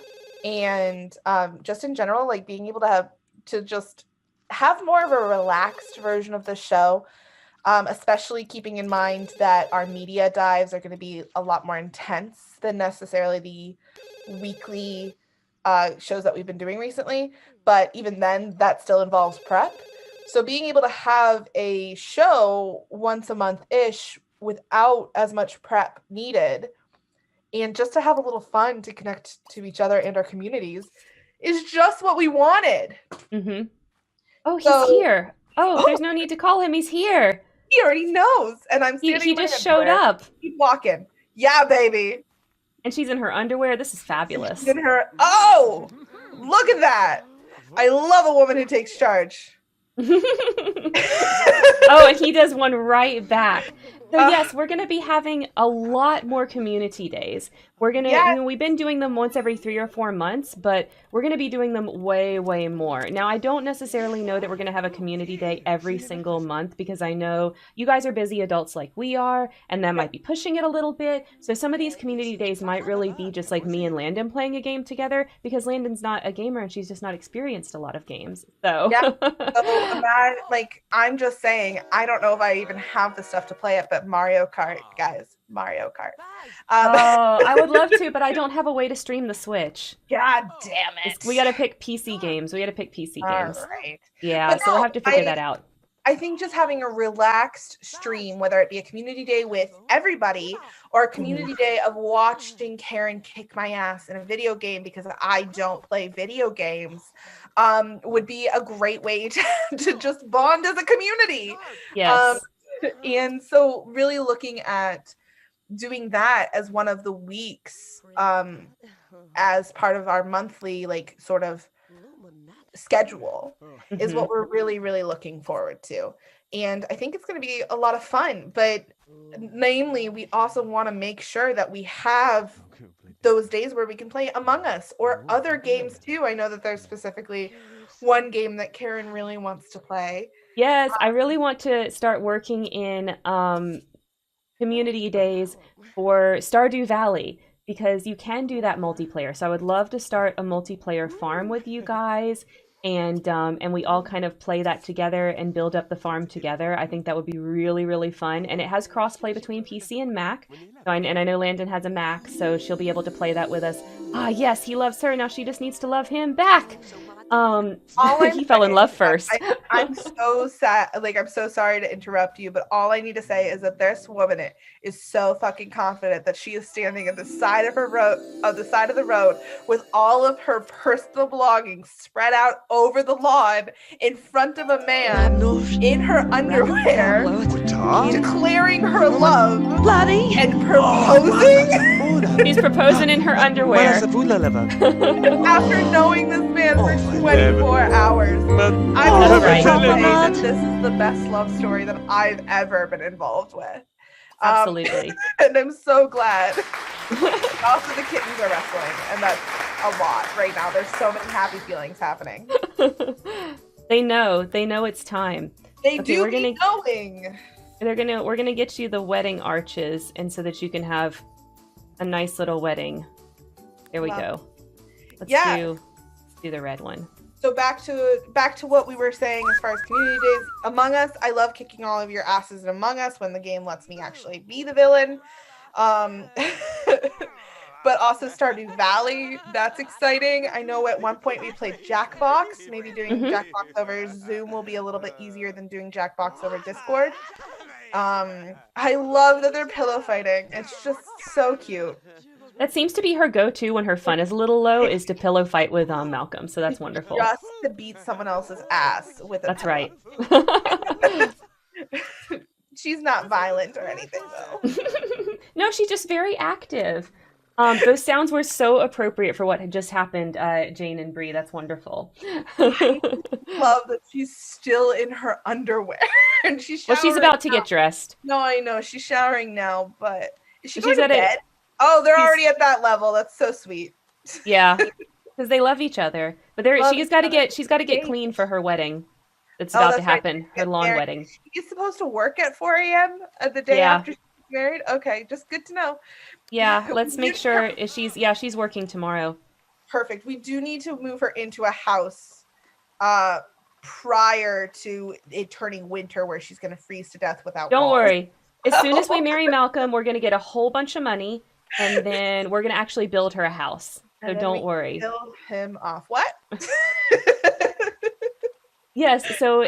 and just in general, like being able to just have more of a relaxed version of the show, especially keeping in mind that our media dives are going to be a lot more intense than necessarily the weekly shows that we've been doing recently. But even then, that still involves prep. So being able to have a show once a month-ish without as much prep needed, and just to have a little fun to connect to each other and our communities, is just what we wanted. Mm-hmm. Oh, he's So, here. Oh, there's no need to call him. He's here. he already knows, and I'm standing. He just showed up. Keep walking. Yeah, baby. And she's in her underwear. This is fabulous. She's in her. Oh, look at that! I love a woman who takes charge. Oh, and he does one right back. So yes, we're going to be having a lot more community days. We're going to, Yeah. we've been doing them once every 3 or 4 months, but we're going to be doing them way, way more. Now, I don't necessarily know that we're going to have a community day every single month because I know you guys are busy adults like we are, and that might be pushing it a little bit. So some of these community days might really be just like me and Landon playing a game together because Landon's not a gamer and she's just not experienced a lot of games. So Yeah. So like I'm just saying, I don't know if I even have the stuff to play it, but Mario Kart, guys, Mario Kart. Oh, I would love to, but I don't have a way to stream the Switch. God damn We it. got to pick PC games. We got to pick PC All games. right. Yeah, But so we'll no, have to figure that out. I think just having a relaxed stream, whether it be a community day with everybody or a community day of watching Karen kick my ass in a video game because I don't play video games, would be a great way to just bond as a community. Yes. And so really looking at doing that as one of the weeks as part of our monthly like sort of schedule is what we're really, really looking forward to. And I think it's going to be a lot of fun. But namely, we also want to make sure that we have those days where we can play Among Us or other games too. I know that there's specifically one game that Karen really wants to play. Yes, I really want to start working in community days for Stardew Valley because you can do that multiplayer. So I would love to start a multiplayer farm with you guys and we all kind of play that together and build up the farm together. I think that would be really, really fun. And it has crossplay between PC and Mac. So and I know Landon has a Mac, so she'll be able to play that with us. Ah, yes, he loves her. Now she just needs to love him back. He fell in love first. I'm so sad. Like, I'm so sorry to interrupt you, but all I need to say is that this woman is so fucking confident that she is standing at the side of the road with all of her personal belongings spread out over the lawn in front of a man in her underwear, declaring her love and proposing. He's proposing in her underwear. After knowing this man for 24 hours. I'm That's right. just saying that this is the best love story that I've ever been involved with. Absolutely. And I'm so glad. Also, the kittens are wrestling, and that's a lot right now. There's so many happy feelings happening. They know it's time. They do be knowing. We're gonna get you the wedding arches, and so that you can have a nice little wedding. There we go. Let's do the red one. So back to what we were saying as far as community days. Among Us, I love kicking all of your asses in Among Us when the game lets me actually be the villain. But also Stardew Valley, that's exciting. I know at one point we played Jackbox. Maybe doing Jackbox over Zoom will be a little bit easier than doing Jackbox over Discord. I love that they're pillow fighting. It's just so cute. That seems to be her go-to when her fun is a little low, is to pillow fight with Malcolm. So that's wonderful. Just to beat someone else's ass with a That's pillow. right. She's not violent or anything, though. No, she's just very active. Those sounds were so appropriate for what had just happened, Jane and Bree. That's wonderful. I love that she's still in her underwear. And she's about to get dressed. No, I know. She's showering now, but is she She's going to bed? Oh, they're already at that level. That's so sweet. Yeah, because they love each other. But she's got to get clean for her wedding. That's about to happen. Her lawn wedding. She's supposed to work at 4 a.m. the day after she's married. Okay, just good to know. Yeah, let's make sure she's working tomorrow. Perfect. We do need to move her into a house prior to it turning winter where she's going to freeze to death without Don't walls. worry. As soon as we marry Malcolm, we're going to get a whole bunch of money, and then we're going to actually build her a house. So don't worry. Kill him off. What? Yes, so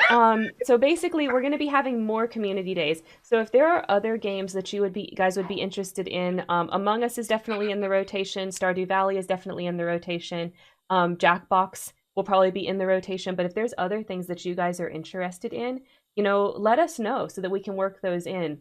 basically we're going to be having more community days. So if there are other games that guys would be interested in, Among Us is definitely in the rotation. Stardew Valley is definitely in the rotation. Jackbox will probably be in the rotation. But if there's other things that you guys are interested in, let us know so that we can work those in.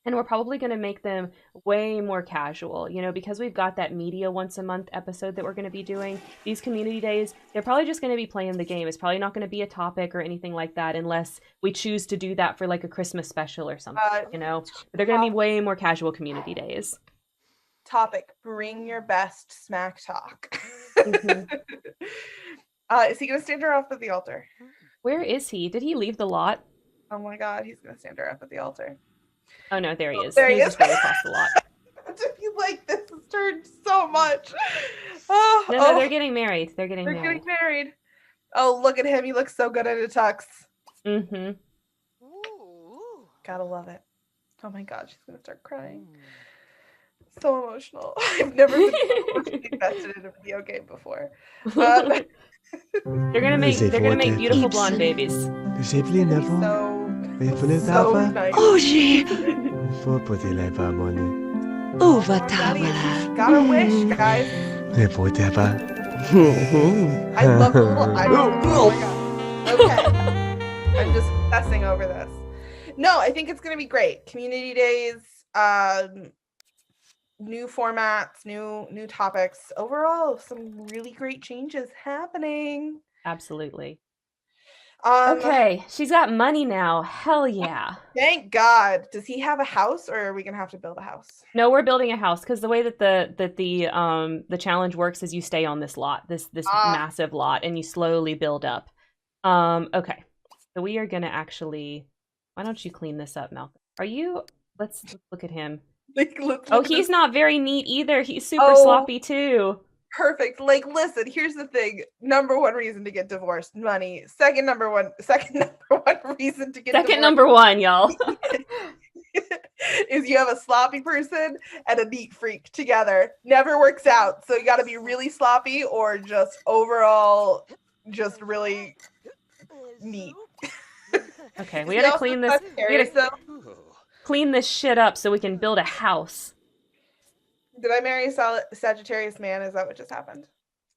And we're probably going to make them way more casual, because we've got that media once a month episode that we're going to be doing. These community days, they're probably just going to be playing the game. It's probably not going to be a topic or anything like that unless we choose to do that for like a Christmas special or something, But they're going to be way more casual community days. Topic, bring your best smack talk. Mm-hmm. Is he going to stand her up at the altar? Where is he? Did he leave the lot? Oh my god, he's going to stand her up at the altar. Oh no, there he is. There he is. Just right across the lot. This has turned so much. No, they're getting married. They're getting married. Oh, look at him. He looks so good in a tux. Mm-hmm. Gotta love it. Oh my god, she's gonna start crying. So emotional. I've never been so emotionally invested in a video game before. They're gonna make beautiful blonde babies. So nice. Got a wish, guys. I love the little. Oh my god. Okay. I'm just obsessing over this. No, I think it's gonna be great. Community days, new formats, new topics. Overall, some really great changes happening. Absolutely. Okay, she's got money now. Hell yeah. Thank God. Does he have a house, or are we gonna have to build a house? No, we're building a house because the way that the challenge works is you stay on this lot, this massive lot, and you slowly build up. Okay. So we are gonna actually, why don't you clean this up, Malcolm? Let's look at him. He's not very neat either. He's super sloppy too. Perfect. Listen, here's the thing. Number one reason to get divorced, money. Second number one reason to get divorced. Number one, y'all. is you have a sloppy person and a neat freak together. Never works out. So you got to be really sloppy or just overall just really neat. Okay, we gotta clean this. Clean this shit up so we can build a house. Did I marry a Sagittarius man? Is that what just happened?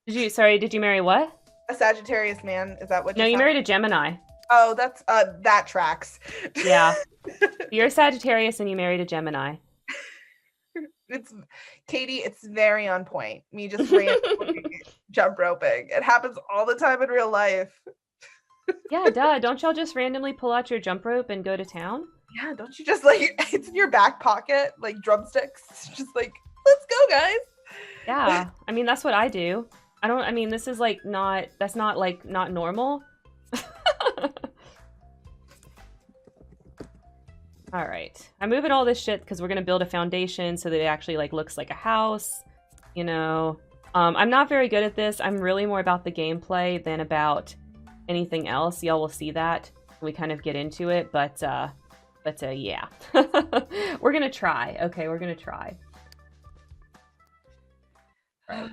Did you marry what? A Sagittarius man. Is that what just No, you happened? married a Gemini. Oh, that's that tracks. Yeah. You're a Sagittarius and you married a Gemini. It's Katie, it's very on point. Me just randomly jump roping. It happens all the time in real life. Yeah, duh. Don't y'all just randomly pull out your jump rope and go to town? Yeah, don't you just it's in your back pocket, like drumsticks. It's just like, let's go, guys. Yeah. I mean, that's what I do. This is that's not normal. All right. I'm moving all this shit because we're going to build a foundation so that it actually looks like a house, I'm not very good at this. I'm really more about the gameplay than about anything else. Y'all will see that when we kind of get into it, but yeah. We're going to try. Okay, we're going to try. Right.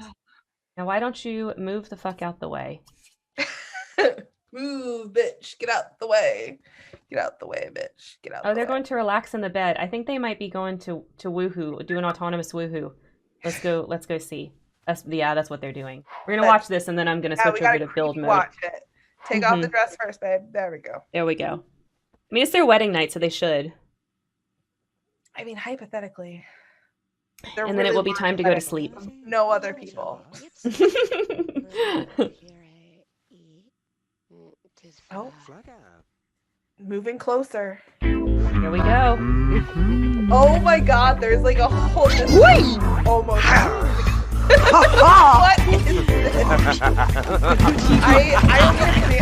Now, why don't you move the fuck out the way? Move, bitch. Get out the way. Get out the way, bitch. Get out the way. Oh, they're going to relax in the bed. I think they might be going to woohoo, do an autonomous woohoo. Let's go see. That's what they're doing. We're going to watch this, and then I'm going to switch over to build mode. Watch it. Take off the dress first, babe. There we go. There we go. I mean, it's their wedding night, so they should. I mean, hypothetically. And then it will be time to go to sleep. No other people. Oh. Moving closer. Here we go. Oh my god, there's a whole... Almost. What is this?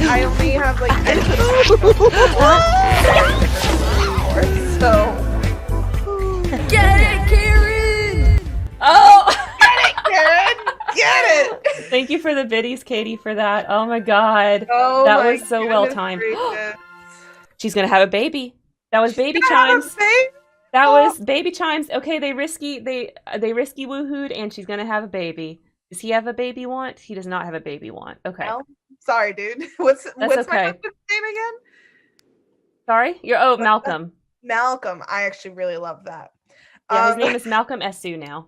I only have so... Get it, Karen! Oh! Get it, Karen! Get it! Thank you for the biddies, Katie, for that. Oh my god. That was so well timed. She's gonna have a baby. That was baby chimes. That was baby chimes. Okay, they risky woohooed, and she's gonna have a baby. Does he have a baby want? He does not have a baby want. Okay. Well, sorry, dude. What's okay. My husband's name again? Sorry? Malcolm. Malcolm. I actually really love that. Yeah, his name is Malcolm Esu now.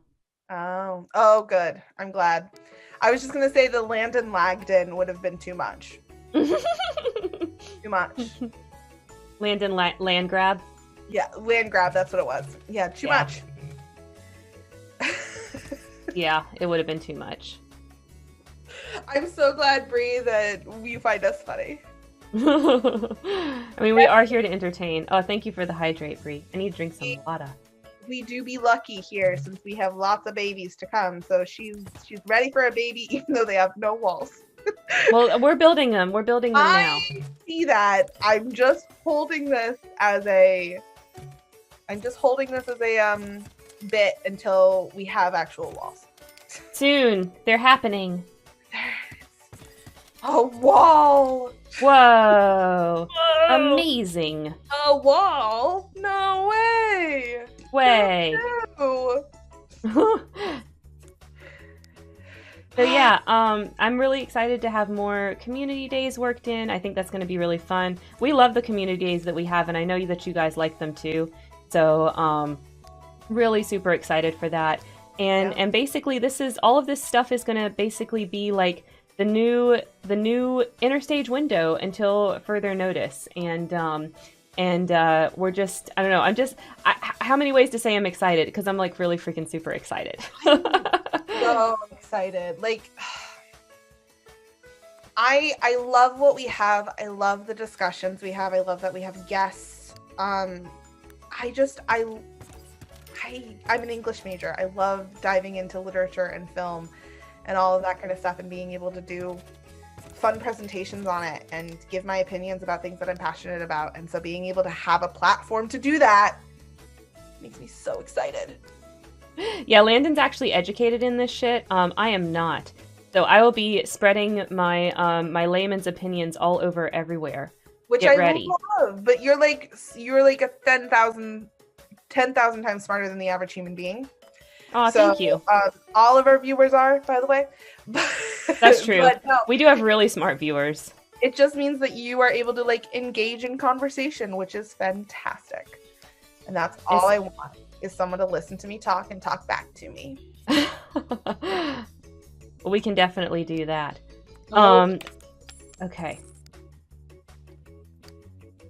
Oh, good. I'm glad. I was just gonna say the Landon Lagden would have been too much. Too much. Landon land grab. Yeah, land grab, that's what it was. Yeah, too much. Yeah, it would have been too much. I'm so glad, Bree, that you find us funny. I mean, we are here to entertain. Oh, thank you for the hydrate, Bree. I need to drink some water. We do be lucky here since we have lots of babies to come. So she's ready for a baby even though they have no walls. Well, we're building them. We're building them now. I see that. I'm just holding this as a bit until we have actual walls. Soon. They're happening. A wall! Whoa. Whoa. Amazing. A wall? No way! Way. No. So yeah, I'm really excited to have more community days worked in. I think that's going to be really fun. We love the community days that we have, and I know that you guys like them too. So really super excited for that. And basically, all of this stuff is going to basically be like the new interstage window until further notice. And we're just, I don't know, how many ways to say I'm excited? Because I'm like really freaking super excited. So excited. Like, I love what we have. I love the discussions we have. I love that we have guests. I'm an English major. I love diving into literature and film and all of that kind of stuff and being able to do fun presentations on it and give my opinions about things that I'm passionate about. And so being able to have a platform to do that makes me so excited. Yeah, Landon's actually educated in this shit. I am not. So I will be spreading my my layman's opinions all over everywhere. Which Get I ready. love. But you're like a 10,000 times smarter than the average human being. Oh, so, thank you. All of our viewers are, by the way. That's true. But no, we do have really smart viewers. It just means that you are able to like engage in conversation, which is fantastic. And that's all I want, is someone to listen to me talk and talk back to me. We can definitely do that. Okay.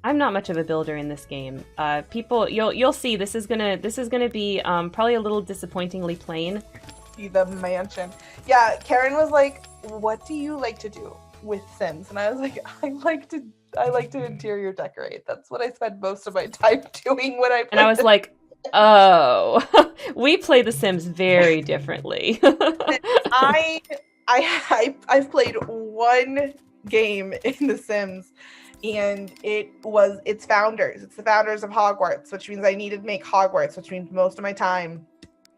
I'm not much of a builder in this game. People, you'll see. This is gonna be probably a little disappointingly plain. See the mansion. Yeah, Karen was like, "What do you like to do with Sims?" And I was like, "I like to interior decorate. That's what I spend most of my time doing when I play." And I was like, "Oh, we play The Sims very differently." I've played one game in The Sims. And it's founders. It's the founders of Hogwarts, which means I needed to make Hogwarts, which means most of my time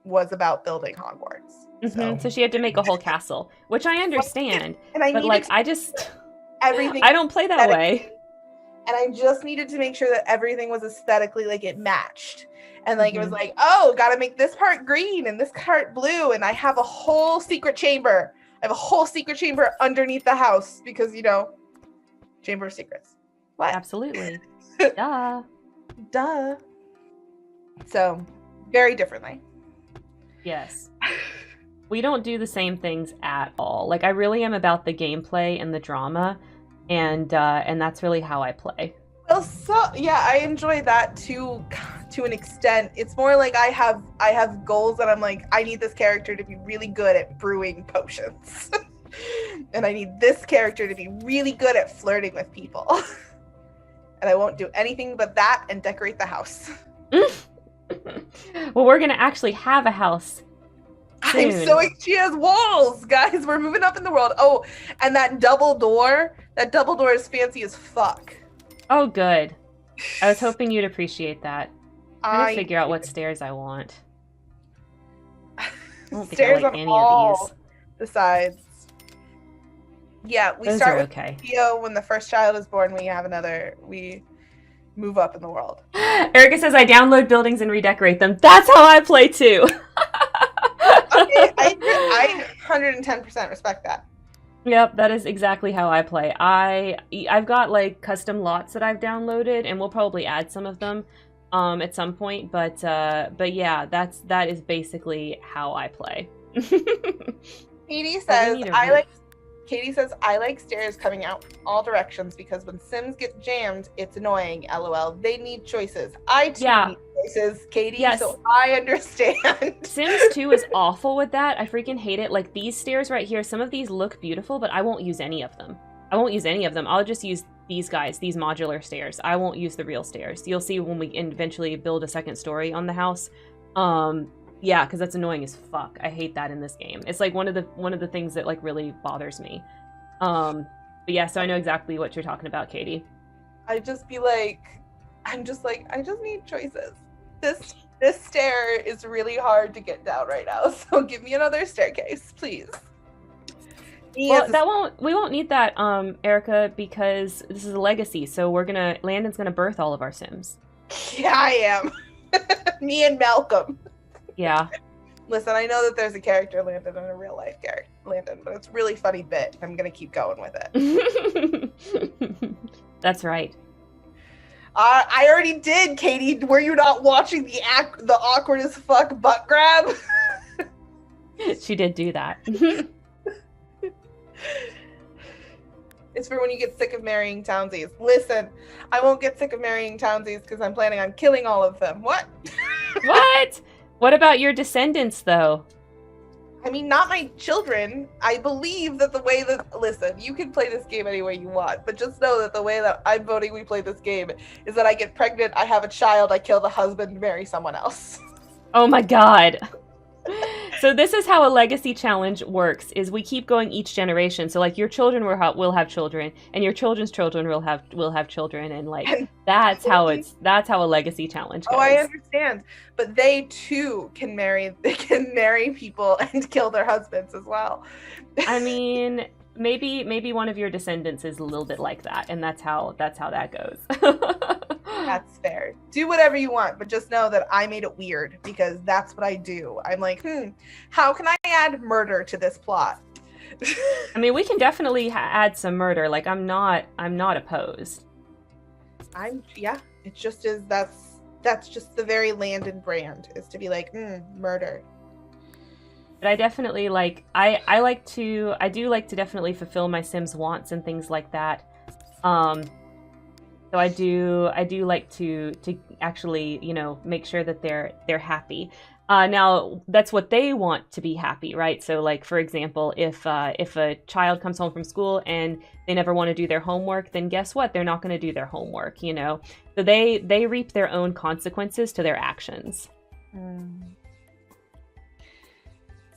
was about building Hogwarts. Mm-hmm. So she had to make a whole castle, which I understand. And I don't play that way. And I just needed to make sure that everything was aesthetically like it matched. And like it was like, oh, gotta make this part green and this part blue. And I have a whole secret chamber. I have a whole secret chamber underneath the house because, Chamber of Secrets. What? Absolutely. Duh. Duh. So, very differently. Yes. We don't do the same things at all. Like, I really am about the gameplay and the drama, and that's really how I play. Well, I enjoy that to an extent. It's more like I have goals that I'm like, I need this character to be really good at brewing potions. And I need this character to be really good at flirting with people. And I won't do anything but that and decorate the house. Well, we're going to actually have a house soon. She has walls, guys. We're moving up in the world. Oh, and that double door is fancy as fuck. Oh, good. I was hoping you'd appreciate that. I'm going to figure out what stairs I want. I don't think I like any of these. The sides. Yeah, Those start are with okay. Theo. When the first child is born, we move up in the world. Erica says, I download buildings and redecorate them. That's how I play too. Okay, I 110% respect that. Yep, that is exactly how I play. I've got like custom lots that I've downloaded, and we'll probably add some of them at some point. But yeah, that is basically how I play. Edie says, Katie says, I like stairs coming out all directions because when Sims get jammed, it's annoying. LOL. They need choices. I too Yeah. need choices, Katie, Yes. so I understand. Sims 2 is awful with that. I freaking hate it. Like these stairs right here, some of these look beautiful, but I won't use any of them. I won't use any of them. I'll just use these guys, these modular stairs. I won't use the real stairs. You'll see when we eventually build a second story on the house. Yeah, because that's annoying as fuck. I hate that in this game. It's like one of the things that like really bothers me. But yeah, so I know exactly what you're talking about, Katie. I'm just like, I just need choices. This stair is really hard to get down right now, so give me another staircase, please. Well, we won't need that, Erica, because this is a legacy. So Landon's gonna birth all of our Sims. Yeah, I am. Me and Malcolm. Yeah. Listen, I know that there's a character Landon and a real life character Landon, but it's a really funny bit. I'm gonna keep going with it. That's right. I already did, Katie. Were you not watching the awkward as fuck butt grab? She did do that. It's for when you get sick of marrying townsies. Listen, I won't get sick of marrying townsies because I'm planning on killing all of them. What? What? What about your descendants, though? I mean, not my children. I believe that the way that... Listen, you can play this game any way you want, but just know that the way that I'm voting we play this game is that I get pregnant, I have a child, I kill the husband, marry someone else. Oh my god. So this is how a legacy challenge works, is we keep going each generation. So like your children will have children, and your children's children will have children, and like that's how a legacy challenge goes. Oh, I understand. But they too can marry people and kill their husbands as well. I mean, maybe one of your descendants is a little bit like that, and that's how that goes. That's fair. Do whatever you want, but just know that I made it weird because that's what I do. I'm like, how can I add murder to this plot? I mean, we can definitely add some murder. Like, I'm not opposed. It just is. That's just the very Landon brand, is to be like, murder. But I definitely I do like to definitely fulfill my Sims' wants and things like that. So I do like to actually, make sure that they're happy. Now that's what they want, to be happy, right? So like, for example, if a child comes home from school and they never want to do their homework, then guess what? They're not going to do their homework, So they reap their own consequences to their actions.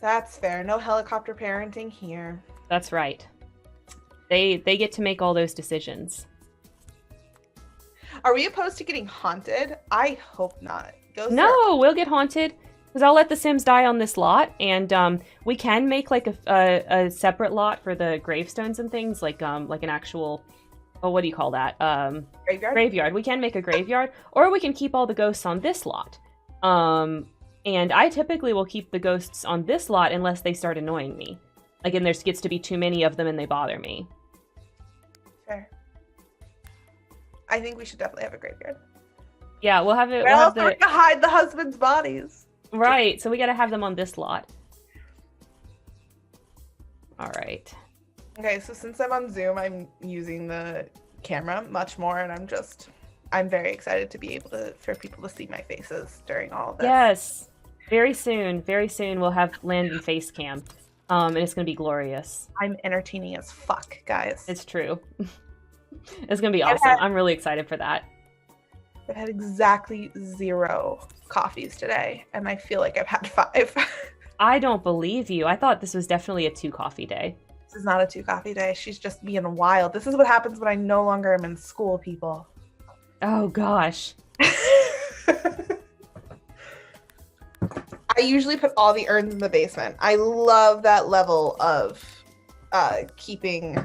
That's fair. No helicopter parenting here. That's right. They get to make all those decisions. Are we opposed to getting haunted? I hope not. No, we'll get haunted because I'll let the Sims die on this lot, and we can make like a separate lot for the gravestones and things, like an actual, what do you call that? Graveyard. We can make a graveyard, or we can keep all the ghosts on this lot. And I typically will keep the ghosts on this lot unless they start annoying me. Like, and there gets to be too many of them and they bother me. Fair. I think we should definitely have a graveyard. Yeah, we'll have it. We're also going to hide the husband's bodies. Right, so we got to have them on this lot. All right. Okay, so since I'm on Zoom, I'm using the camera much more, and I'm very excited to be able for people to see my faces during all of this. Yes. Very soon we'll have Landon face cam. And it's going to be glorious. I'm entertaining as fuck, guys. It's true. It's going to be awesome. I'm really excited for that. I've had exactly 0 coffees today, and I feel like I've had 5. I don't believe you. I thought this was definitely a 2 coffee day. This is not a 2 coffee day. She's just being wild. This is what happens when I no longer am in school, people. Oh, gosh. I usually put all the urns in the basement. I love that level of keeping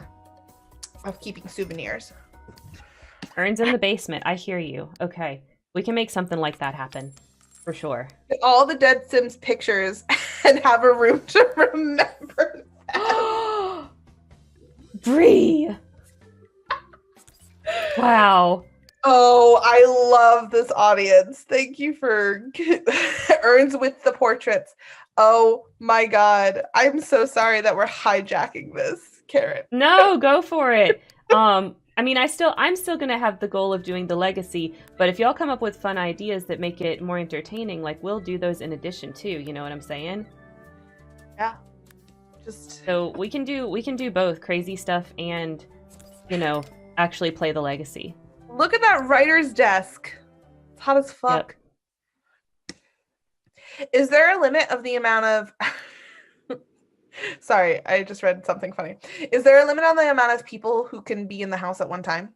souvenirs. Urns in the basement. I hear you. Okay. We can make something like that happen. For sure. All the dead Sims pictures and have a room to remember them. Bree! Wow. Oh, I love this audience. Thank you for urns with the portraits. Oh my god. I'm so sorry that we're hijacking this. Karen. No, go for it. I mean, I'm still gonna have the goal of doing the legacy, but if y'all come up with fun ideas that make it more entertaining, like we'll do those in addition too. You know what I'm saying? Yeah. Just So we can do both crazy stuff and, you know, actually play the legacy. look at that writer's desk. It's hot as fuck. Yep. Is there a limit of the amount of Sorry, I just read something funny. Is there a limit on the amount of people who can be in the house at one time?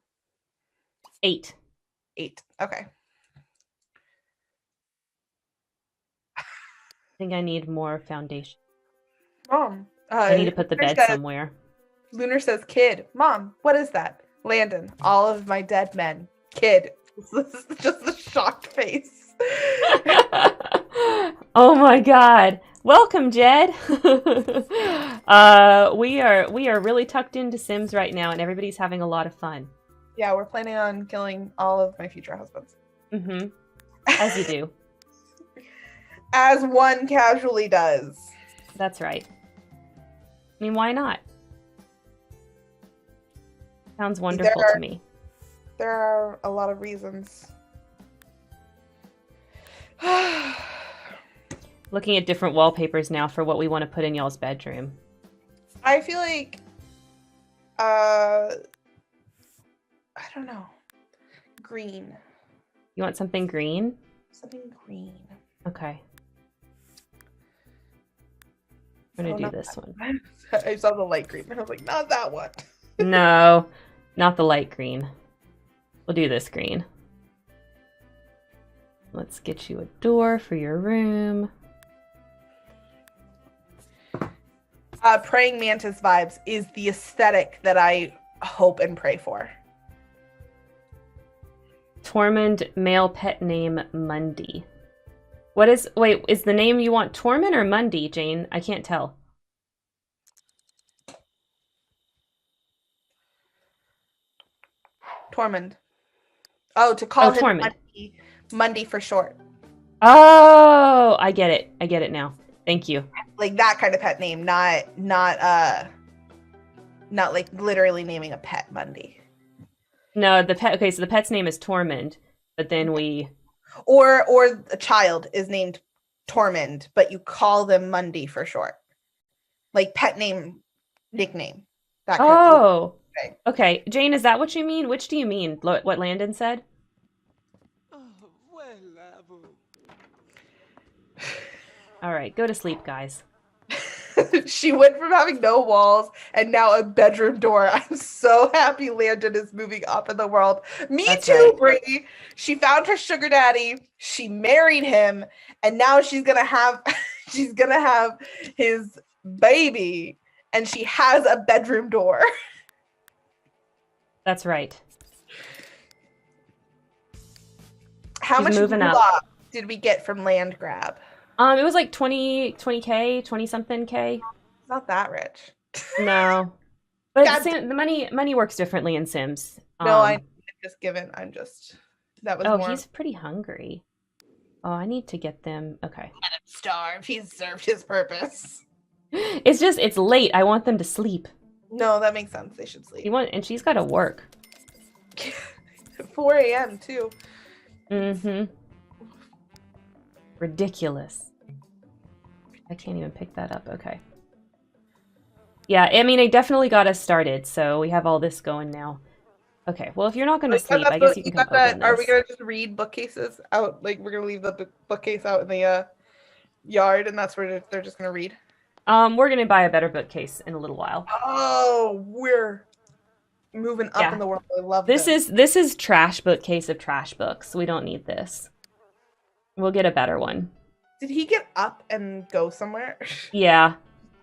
8. 8. Okay. I think I need more foundation. Mom. I need to put the bed somewhere. Lunar says, kid. Mom, what is that? Landon, all of my dead men. Kid. This is just a shocked face. Oh my god. Welcome, Jed. We are really tucked into Sims right now, and everybody's having a lot of fun. Yeah, we're planning on killing all of my future husbands. Mm-hmm. As you do. As one casually does. That's right. I mean, why not? Sounds wonderful to me. There are a lot of reasons. Looking at different wallpapers now for what we want to put in y'all's bedroom. I feel like, I don't know. Green. You want something green? Something green. Okay. I'm gonna do this one. I saw the light green, and I was like, not that one. No, not the light green. We'll do this green. Let's get you a door for your room. Praying mantis vibes is the aesthetic that I hope and pray for. Tormund, male pet name Mundy. Wait, is the name you want Tormund or Mundy, Jane? I can't tell. Tormund. Oh, to call him Tormund. Mundy for short. Oh, I get it. I get it now. Thank you. Like that kind of pet name, not like literally naming a pet Mundy. No, the pet. Okay, so the pet's name is Tormund, but then we. Or a child is named Tormund, but you call them Mundy for short. Like pet name, nickname. That kind of thing. Okay. Jane, is that what you mean? Which do you mean? What Landon said? All right, go to sleep, guys. She went from having no walls and now a bedroom door. I'm so happy Landon is moving up in the world. That's too, right. Bree. She found her sugar daddy. She married him, and now she's gonna have his baby, and she has a bedroom door. That's right. How much moving up did we get from land grab? It was like 20K, 20-something K. Not that rich. No. But the money works differently in Sims. No, I'm just given. That was more. He's pretty hungry. Oh, I need to get them. Okay. Let him starve. He's served his purpose. It's late. I want them to sleep. No, that makes sense. They should sleep. And she's got to work. 4 a.m. too. Mm-hmm. Ridiculous. I can't even pick that up. Okay. Yeah, I mean, it definitely got us started, so we have all this going now. Okay, well, if you're not going to sleep, I guess you can come open this. Are we going to just read bookcases out? Like, we're going to leave the bookcase out in the yard, and that's where they're just going to read? We're going to buy a better bookcase in a little while. Oh, we're moving up in the world. I love this. This is trash bookcase of trash books. We don't need this. We'll get a better one. Did he get up and go somewhere? Yeah.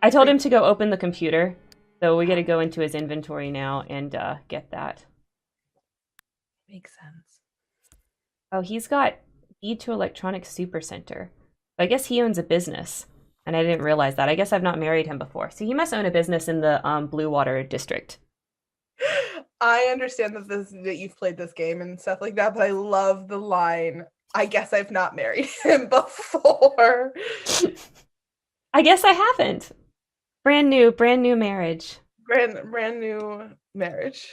I told him to go open the computer. So we got to go into his inventory now and get that. Makes sense. Oh, he's got deed to Electronic Supercenter. I guess he owns a business. And I didn't realize that. I guess I've not married him before. So he must own a business in the Blue Water District. I understand that you've played this game and stuff like that, but I love the line, I guess I've not married him before. I guess I haven't. Brand new marriage. brand new marriage.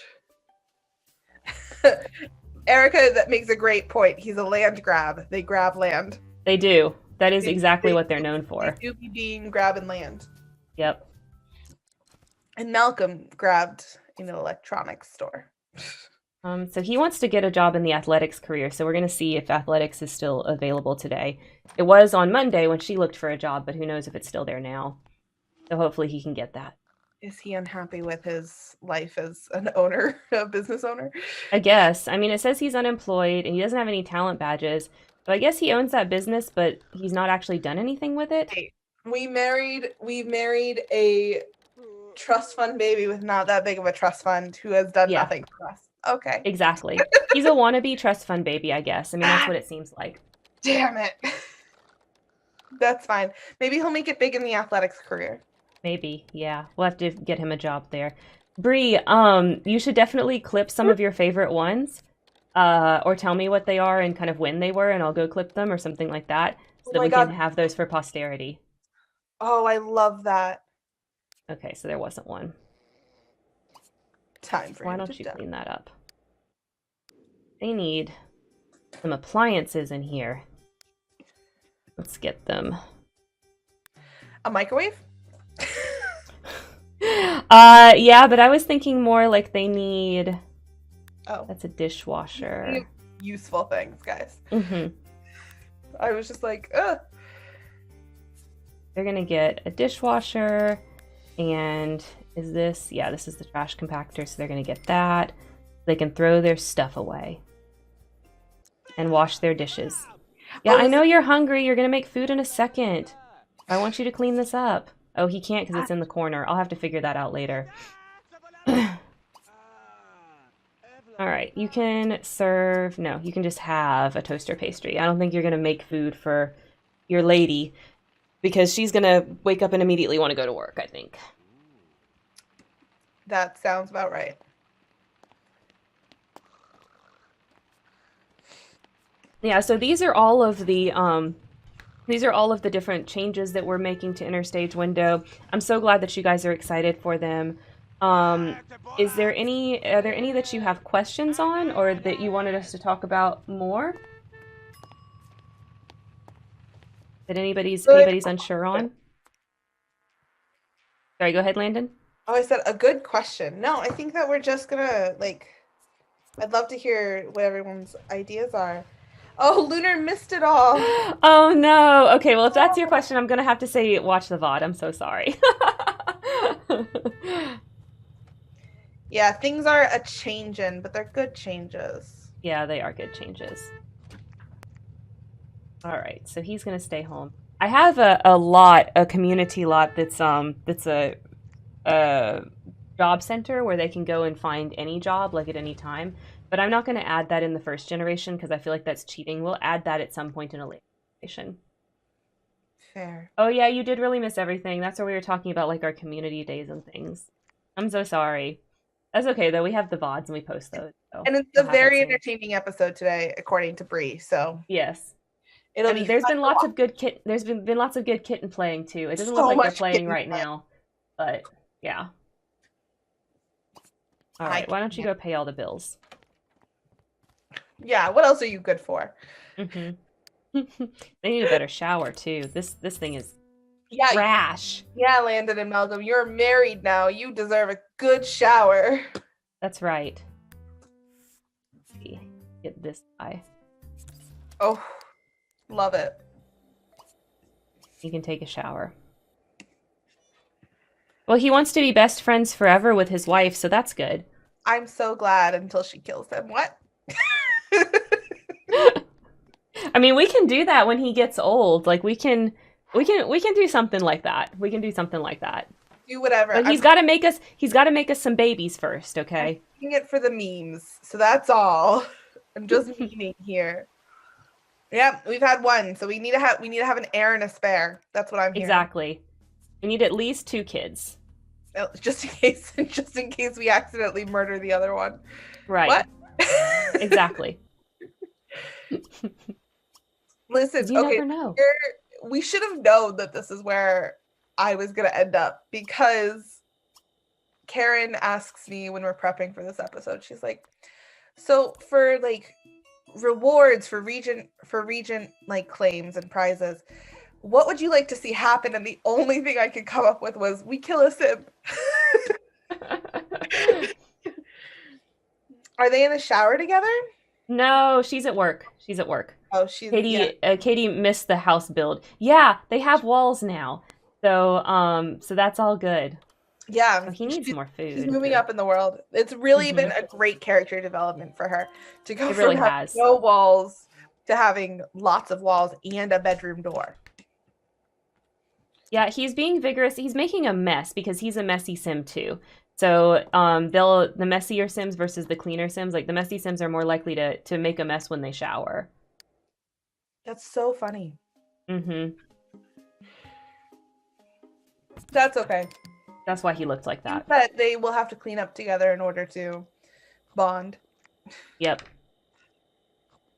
Erica, that makes a great point. He's a land grab. They grab land. They do. That is They, exactly they, what they're known they for. do be being grabbing land. Yep. And Malcolm grabbed in an electronics store. So he wants to get a job in the athletics career, so we're going to see if athletics is still available today. It was on Monday when she looked for a job, but who knows if it's still there now. So hopefully he can get that. Is he unhappy with his life as an owner, a business owner? I guess. I mean, it says he's unemployed and he doesn't have any talent badges. So I guess he owns that business, but he's not actually done anything with it. Hey, we married a trust fund baby with not that big of a trust fund who has done nothing for us. Okay. Exactly. He's a wannabe trust fund baby, I guess. I mean, that's what it seems like. Damn it. That's fine. Maybe he'll make it big in the athletics career. Maybe, yeah. We'll have to get him a job there. Bree, you should definitely clip some of your favorite ones, or tell me what they are and kind of when they were, and I'll go clip them or something like that, so that we can have those for posterity. Oh, I love that. Okay, so there wasn't one. Time for Why don't you clean that up? They need some appliances in here. Let's get them. A microwave? Yeah, but I was thinking more like they need... Oh. That's a dishwasher. Useful things, guys. Mm-hmm. I was just like, ugh. They're gonna get a dishwasher, and is this... Yeah, this is the trash compactor, so they're gonna get that. They can throw their stuff away. And wash their dishes. Yeah, I know you're hungry. You're gonna make food in a second. I want you to clean this up. Oh, he can't because it's in the corner. I'll have to figure that out later. Alright, you can serve... No, you can just have a toaster pastry. I don't think you're gonna make food for your lady, because she's gonna wake up and immediately want to go to work, I think. That sounds about right. Yeah, so these are all of the different changes that we're making to Interstage Window. I'm so glad that you guys are excited for them. Are there any that you have questions on, or that you wanted us to talk about more? That anybody's unsure on? Sorry, go ahead, Landon. Oh, I said a good question. No, I think that we're just gonna, like, I'd love to hear what everyone's ideas are. Oh, Lunar missed it all. Oh no. Okay, well if that's your question, I'm gonna have to say watch the VOD. I'm so sorry. Yeah, things are a changin', but they're good changes. Yeah, they are good changes. Alright, so he's gonna stay home. I have a community lot that's a job center where they can go and find any job, like at any time. But I'm not going to add that in the first generation because I feel like that's cheating. We'll add that at some point in a later generation. Fair. Oh yeah, you did really miss everything. That's where we were talking about like our community days and things. I'm so sorry. That's okay though. We have the VODs and we post those. So and it's a very entertaining episode today, according to Bree. So yes, there's been lots of good kitten playing too. It doesn't look like they're playing right now, but yeah. All right, why don't you go pay all the bills? Yeah, what else are you good for? Mm-hmm. They need a better shower too. This thing is trash. Yeah, Landon and Malcolm, you're married now. You deserve a good shower. That's right. Let's see. Get this guy. Oh, love it. You can take a shower. Well, he wants to be best friends forever with his wife, so that's good. I'm so glad until she kills him. What? I mean, we can do that when he gets old. Like we can do something like that. We can do something like that. Do whatever. But he's got to make us some babies first, okay? I'm doing it for the memes. So that's all. I'm just memeing here. Yeah, we've had one. So we need to have an heir and a spare. That's what I'm hearing. Exactly. We need at least 2 kids. Just in case we accidentally murder the other one. Right. What? Exactly. Listen, you okay, never know. We should have known that this is where I was going to end up, because Karen asks me when we're prepping for this episode, she's like, so for like rewards for region like claims and prizes, what would you like to see happen? And the only thing I could come up with was we kill a sim. Are they in the shower together? No, she's at work. She's at work. Oh, Katie missed the house build. Yeah, they have walls now. So that's all good. Yeah. Oh, he needs more food. She's moving up in the world. It's really been a great character development for her to go from having no walls to having lots of walls and a bedroom door. Yeah, he's being vigorous. He's making a mess because he's a messy sim too. So the messier sims versus the cleaner sims, like the messy sims are more likely to make a mess when they shower. That's so funny. Mm-hmm. That's okay. That's why he looked like that. But they will have to clean up together in order to bond. Yep.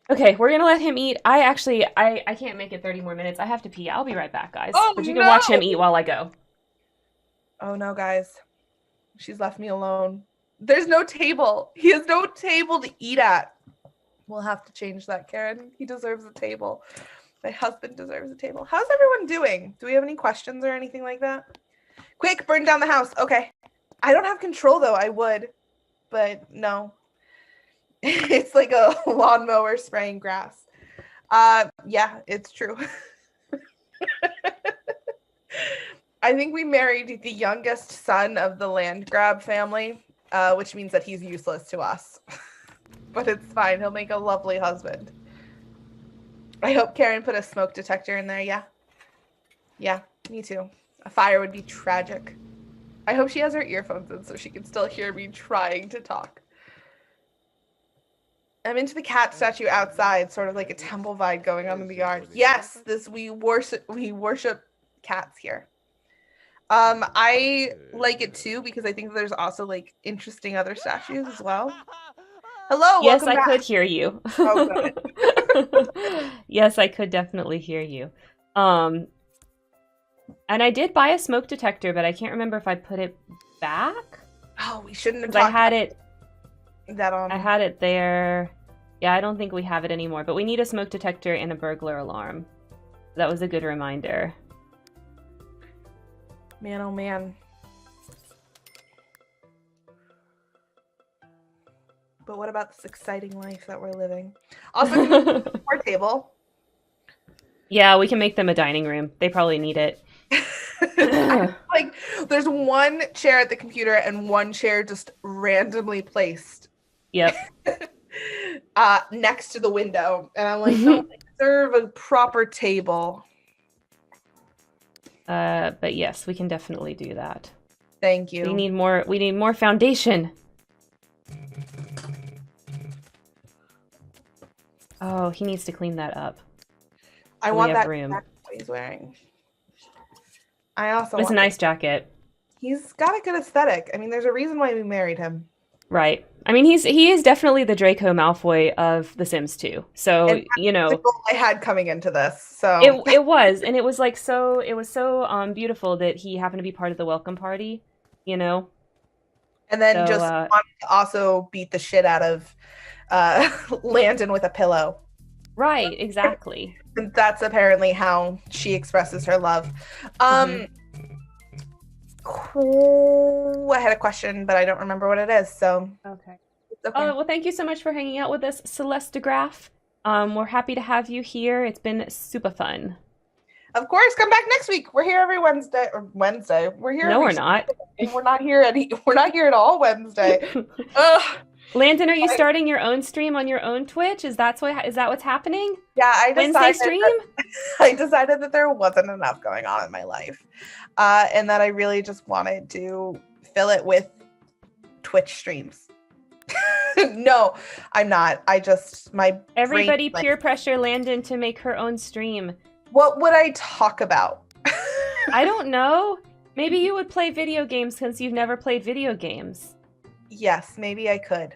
Okay, we're gonna let him eat. I can't make it 30 more minutes. I have to pee. I'll be right back, guys. Oh, but you can watch him eat while I go. Oh no, guys. She's left me alone. There's no table. He has no table to eat at. We'll have to change that, Karen. He deserves a table. My husband deserves a table. How's everyone doing? Do we have any questions or anything like that? Quick, burn down the house. Okay. I don't have control though. I would, but no. It's like a lawnmower spraying grass. Yeah, it's true. I think we married the youngest son of the land grab family, which means that he's useless to us. But it's fine. He'll make a lovely husband. I hope Karen put a smoke detector in there. Yeah. Yeah, me too. A fire would be tragic. I hope she has her earphones in so she can still hear me trying to talk. I'm into the cat statue outside, sort of like a temple vibe going on in the yard. Yes, we worship cats here. I like it too because I think there's also like interesting other statues as well. Hello, yes, welcome back. I could hear you. Oh, good. Yes, I could definitely hear you. And I did buy a smoke detector, but I can't remember if I put it back. Oh, we shouldn't have. I had it. That on. I had it there. Yeah, I don't think we have it anymore, but we need a smoke detector and a burglar alarm. That was a good reminder. Man, oh man. But what about this exciting life that we're living? Also, our table. Yeah, we can make them a dining room. They probably need it. Like, there's one chair at the computer and one chair just randomly placed. Yep. Next to the window. And I'm like, no, they deserve a proper table. But yes, we can definitely do that. Thank you. We need more foundation. Oh, he needs to clean that up. I want that room. What he's wearing. I also It's a nice jacket. He's got a good aesthetic. I mean, there's a reason why we married him. Right. I mean, he is definitely the Draco Malfoy of The Sims 2. So, and you know, the goal I had coming into this. So it was, and it was like so beautiful that he happened to be part of the welcome party, you know. And then just wanted to also beat the shit out of Landon with a pillow. Right, exactly. And that's apparently how she expresses her love. Cool. I had a question, but I don't remember what it is. So okay. Oh, well, thank you so much for hanging out with us, Celeste DeGraff. We're happy to have you here. It's been super fun. Of course, come back next week. We're here every Wednesday. We're here. No, we're not. We're not here at all Wednesday. Ugh. Landon, are you starting your own stream on your own Twitch? Is that what's happening? Yeah, Wednesday stream. I decided that there wasn't enough going on in my life, and that I really just wanted to fill it with Twitch streams. No, I'm not. Everybody peer pressure Landon to make her own stream. What would I talk about? I don't know. Maybe you would play video games since you've never played video games. Yes, maybe I could.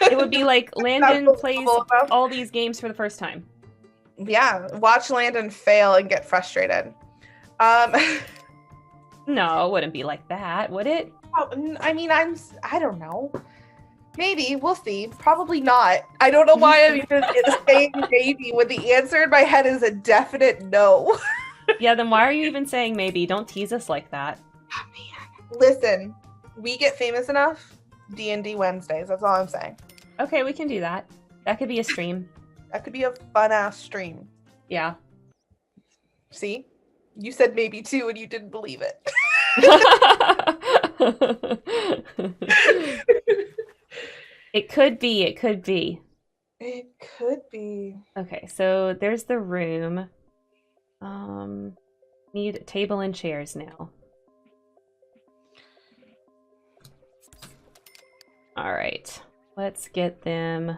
It would be like Landon plays all these games for the first time. Yeah, watch Landon fail and get frustrated. No, it wouldn't be like that, would it? I mean, I don't know. Maybe, we'll see. Probably not. I don't know why I'm even saying maybe when the answer in my head is a definite no. Yeah, then why are you even saying maybe? Don't tease us like that. Oh, man. Listen, we get famous enough, D&D Wednesdays, that's all I'm saying. Okay, we can do that. That could be a stream. That could be a fun-ass stream. Yeah. See? You said maybe too and you didn't believe it. It could be, it could be. It could be. Okay, so there's the room. Need table and chairs now. All right, let's get them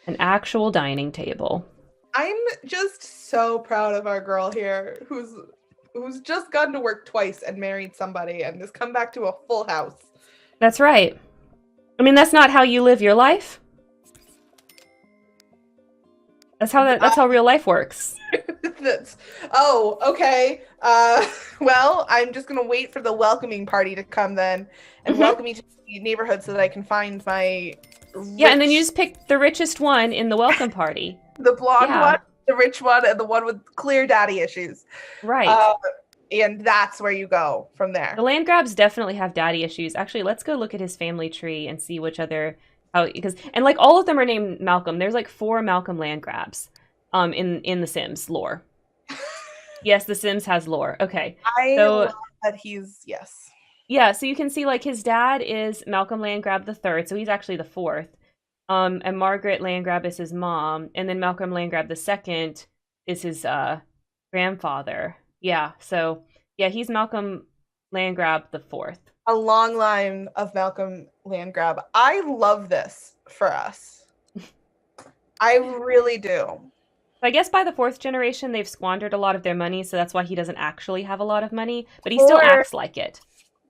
an actual dining table. I'm just so proud of our girl here who's just gone to work twice and married somebody and has come back to a full house. That's right. I mean, that's not how you live your life. That's how real life works. Oh, okay. Well, I'm just gonna wait for the welcoming party to come then and welcome me to the neighborhood so that I can find my Yeah, and then you just pick the richest one in the welcome party. The blonde one, the rich one, and the one with clear daddy issues. Right. And that's where you go from there. The land grabs definitely have daddy issues. Actually, let's go look at his family tree and see which other and like all of them are named Malcolm. There's like 4 Malcolm land grabs in the Sims lore. Yes, the Sims has lore. Okay. I love that he's Yeah, so you can see like his dad is Malcolm Landgrab the third, so he's actually the 4th. And Margaret Landgrab is his mom, and then Malcolm Landgrab the second is his grandfather. Yeah, so yeah, he's Malcolm Landgrab the 4th. A long line of Malcolm Landgrab. I love this for us. I really do. I guess by the 4th generation, they've squandered a lot of their money, so that's why he doesn't actually have a lot of money, but he still acts like it.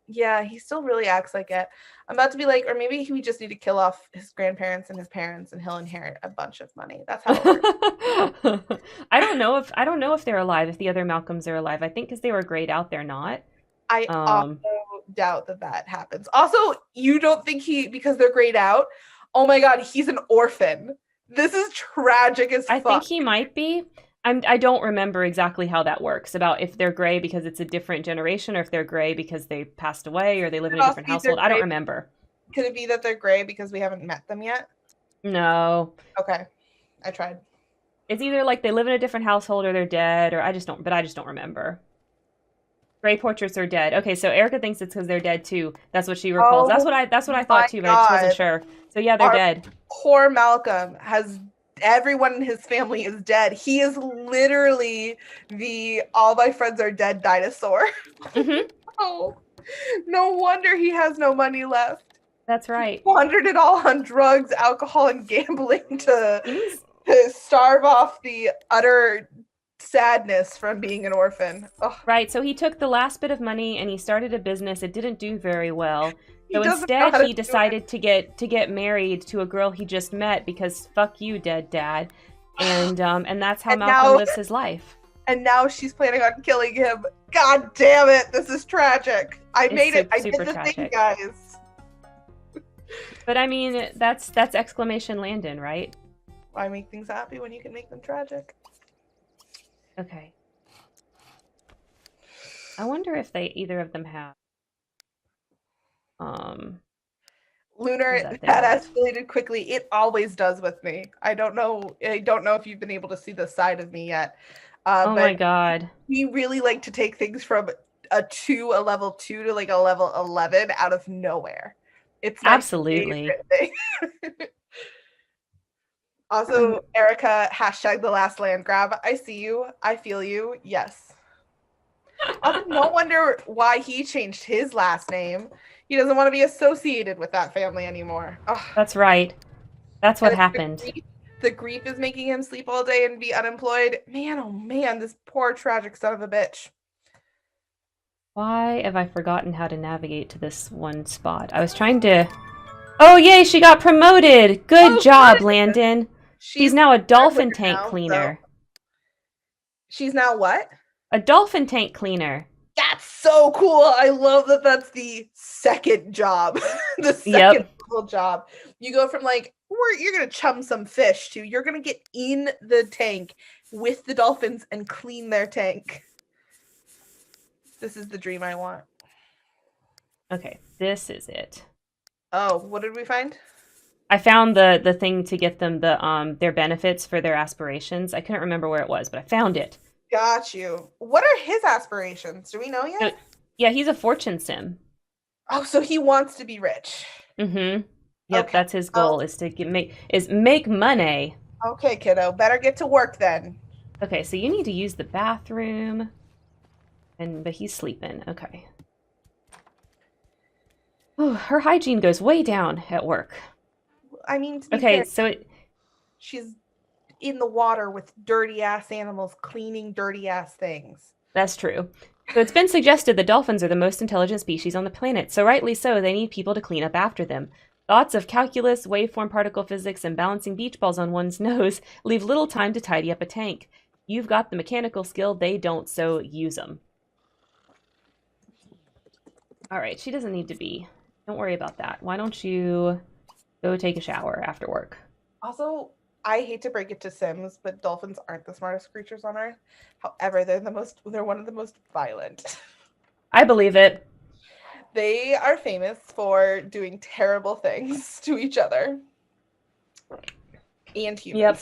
Yeah, he still really acts like it. I'm about to be like, or maybe we just need to kill off his grandparents and his parents, and he'll inherit a bunch of money. That's how it works. I don't know if they're alive. If the other Malcolms are alive, I think because they were grayed out, they're not. I also doubt that happens. Also, you don't think because they're grayed out? Oh my God, he's an orphan. This is tragic as fuck. I think he might be. I don't remember exactly how that works, about if they're gray because it's a different generation or if they're gray because they passed away or they live in a different household. I don't remember. Could it be that they're gray because we haven't met them yet? No. Okay. I tried. It's either like they live in a different household or they're dead, or I just don't remember. Gray portraits are dead. Okay, so Erica thinks it's because they're dead too. That's what she recalls. That's what I thought too, but I just wasn't sure. So yeah, they're dead. Poor Malcolm everyone in his family is dead. He is literally the all my friends are dead dinosaur. Mm-hmm. Oh, no wonder he has no money left. That's right. Squandered it all on drugs, alcohol, and gambling to starve off the utter sadness from being an orphan. Ugh. Right, so he took the last bit of money and he started a business. It didn't do very well. So instead, he decided to get married to a girl he just met because fuck you, dead dad, and that's how Malcolm lives his life. And now she's planning on killing him. God damn it! This is tragic. I made it. I did the thing, guys. But I mean, that's exclamation Landon, right? Why make things happy when you can make them tragic? Okay. I wonder if either of them have. Lunar, that escalated quickly. It always does with me. I don't know if you've been able to see the side of me yet. Oh my God. We really like to take things from a level 2 to like a level 11 out of nowhere. It's absolutely. Also, Erica, hashtag the last land grab. I see you. I feel you. Yes. Also, no wonder why he changed his last name. He doesn't want to be associated with that family anymore. Ugh. That's right. That's what happened. The grief is making him sleep all day and be unemployed. Man, oh man, this poor tragic son of a bitch. Why have I forgotten how to navigate to this one spot? I was trying to... Oh, yay, she got promoted! Good job, Landon. She's now a dolphin tank cleaner. She's now what? A dolphin tank cleaner. That's so cool. I love that that's the second job. The second Yep. level job. You go from like, you're going to chum some fish to you're going to get in the tank with the dolphins and clean their tank. This is the dream I want. Okay, this is it. Oh, what did we find? I found the thing to get them their benefits for their aspirations. I couldn't remember where it was, but I found it. Got you. What are his aspirations? Do we know yet? So, yeah, he's a fortune sim. Oh, so he wants to be rich. Mm-hmm. Yep, Okay. that's his goal is to make money. Okay, kiddo. Better get to work then. Okay, so you need to use the bathroom. But he's sleeping. Okay. Oh, her hygiene goes way down at work. I mean, to be Okay, fair, so she's in the water with dirty ass animals cleaning dirty ass things. that's true. So it's been suggested that dolphins are the most intelligent species on the planet, so rightly so, they need people to clean up after them. Thoughts of calculus, waveform particle physics, and balancing beach balls on one's nose leave little time to tidy up a tank. You've got the mechanical skill, they don't, so use them. All right, she doesn't need to be. Don't worry about that. Why don't you go take a shower after work? Also, I hate to break it to Sims, but dolphins aren't the smartest creatures on Earth. However, they're one of the most violent. I believe it. They are famous for doing terrible things to each other and humans. Yep.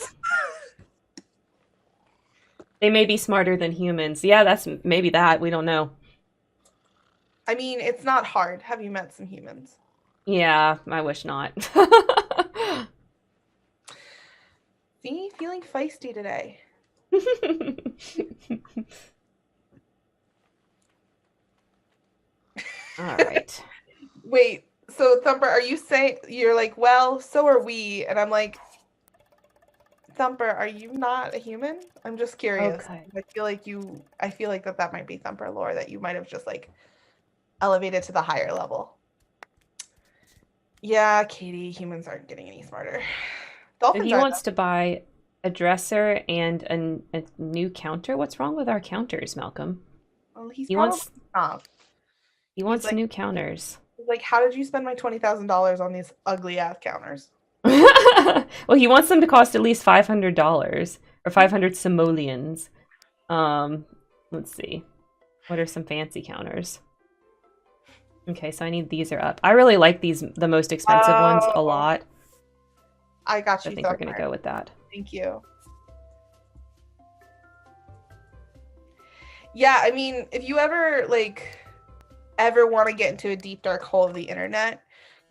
They may be smarter than humans. Yeah, that's maybe that. We don't know. I mean, it's not hard. Have you met some humans? Yeah, I wish not. See, feeling feisty today. All right. Wait, so Thumper, are you saying you're like, well, so are we? And I'm like, Thumper, are you not a human? I'm just curious. Okay. I feel like that might be Thumper lore, that you might have just like elevated to the higher level. Yeah, Katie, humans aren't getting any smarter. So he wants to buy a dresser and a new counter. What's wrong with our counters, Malcolm? Well, He wants not. he wants like, new counters. Like, how did you spend my $20,000 on these ugly ass counters? Well, he wants them to cost at least $500 or 500 simoleons. Let's see. What are some fancy counters? Okay, so I need these are up. I really like these, the most expensive ones, a lot. I got you. I think we're gonna go with that. Thank you. Yeah, I mean, if you ever want to get into a deep dark hole of the internet,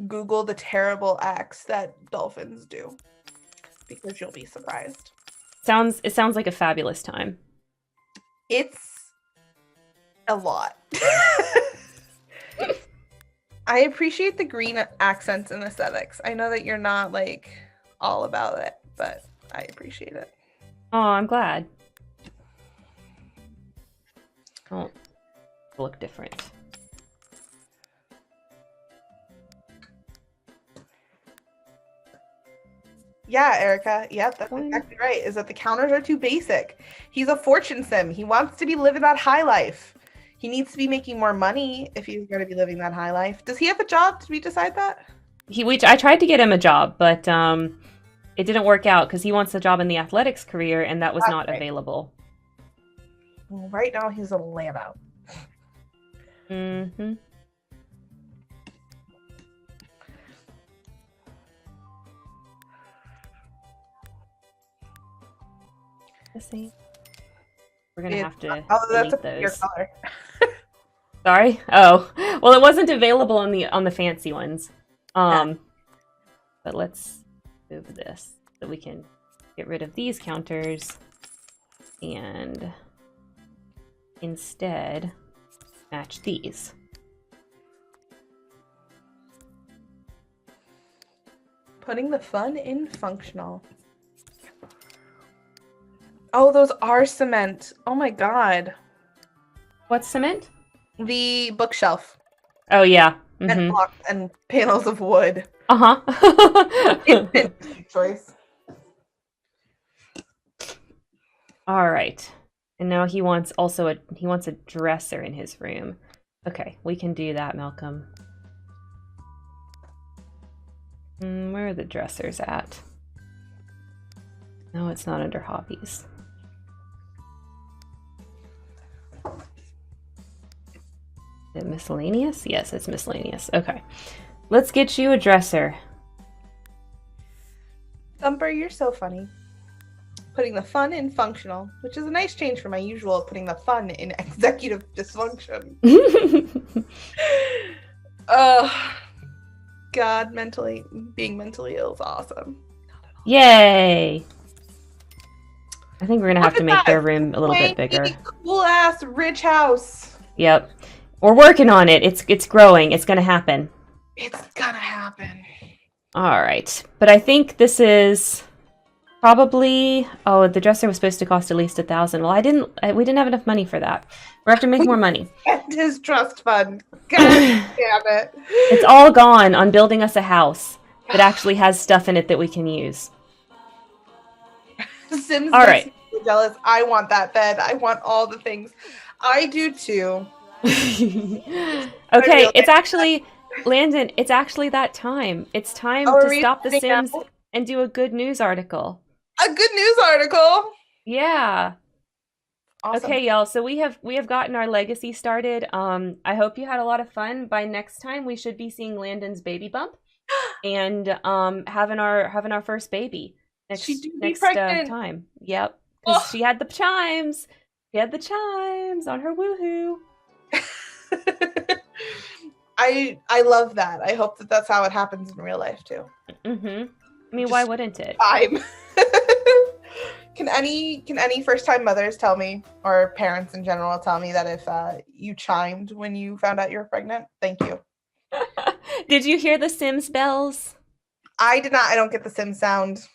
Google the terrible acts that dolphins do, because you'll be surprised. It sounds like a fabulous time. It's a lot. I appreciate the green accents and aesthetics. I know that you're not like all about it, but I appreciate it. Oh, I'm glad. Oh, look different. Yeah, Erica. Yep, that's exactly right. Is that the counters are too basic. He's a fortune sim. He wants to be living that high life. He needs to be making more money if he's going to be living that high life. Does he have a job? Did we decide that? I tried to get him a job, but it didn't work out because he wants a job in the athletics career, and that was not available. Well, right now he's a lamb-out. Mm-hmm. Let's see. We're gonna have to delete those. Color. Sorry. Oh, well, it wasn't available on the fancy ones. But let's move this so we can get rid of these counters and instead match these. Putting the fun in functional. Oh, those are cement. Oh my god. What's cement? The bookshelf. Oh yeah. Mm-hmm. And blocks and panels of wood. Uh-huh. Choice. All right. And now he wants a dresser in his room. Okay, we can do that, Malcolm. Where are the dressers at? No, it's not under hobbies. Is it miscellaneous? Yes, it's miscellaneous. Okay. Let's get you a dresser. Thumper, you're so funny. Putting the fun in functional, which is a nice change from my usual putting the fun in executive dysfunction. God, being mentally ill is awesome. Yay! I think we're gonna have to make their room a little bit bigger. Cool ass rich house. Yep. We're working on it. It's growing. It's gonna happen. It's gonna happen. All right. But I think this is probably, oh, the dresser was supposed to cost at least $1,000. Well, we didn't have enough money for that. We have to make more money. And his trust fund. God damn it. It's all gone on building us a house that actually has stuff in it that we can use. Sims all right. So jealous. I want that bed. I want all the things. I do too. Okay, it's actually, Landon, it's actually that time. It's time to stop The Sims and do a good news article. A good news article? Yeah. Awesome. Okay, y'all. So we have gotten our legacy started. I hope you had a lot of fun. By next time, we should be seeing Landon's baby bump and having our first baby next time. Yep, because she had the chimes. She had the chimes on her woohoo. I love that. I hope that that's how it happens in real life too. Mm-hmm. I mean, why wouldn't it? Can any first-time mothers tell me, or parents in general tell me, that if you chimed when you found out you were pregnant? Thank you. Did you hear the Sims bells? I did not. I don't get the Sims sound.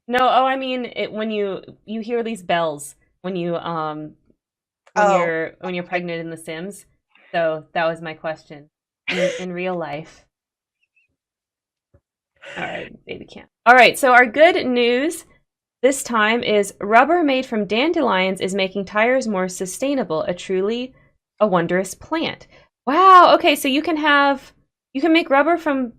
No. Oh, I mean, when you hear these bells when you're pregnant in The Sims. So that was my question. In real life. All right, baby can't. All right, so our good news this time is rubber made from dandelions is making tires more sustainable. A wondrous plant. Wow. Okay, so you can make rubber from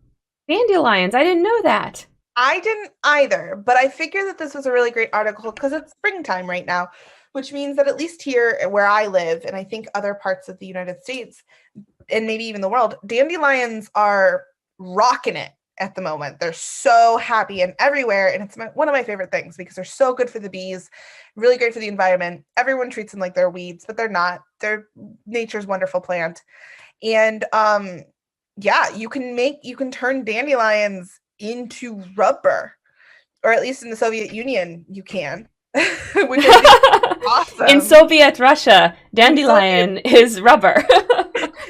dandelions. I didn't know that. I didn't either, but I figured that this was a really great article because it's springtime right now, which means that at least here where I live, and I think other parts of the United States, and maybe even the world, dandelions are rocking it at the moment. They're so happy and everywhere, and it's one of my favorite things because they're so good for the bees, really great for the environment. Everyone treats them like they're weeds, but they're not. They're nature's wonderful plant. And yeah, you can turn dandelions into rubber, or at least in the Soviet Union you can. Which is awesome. In Soviet Russia, dandelion is rubber.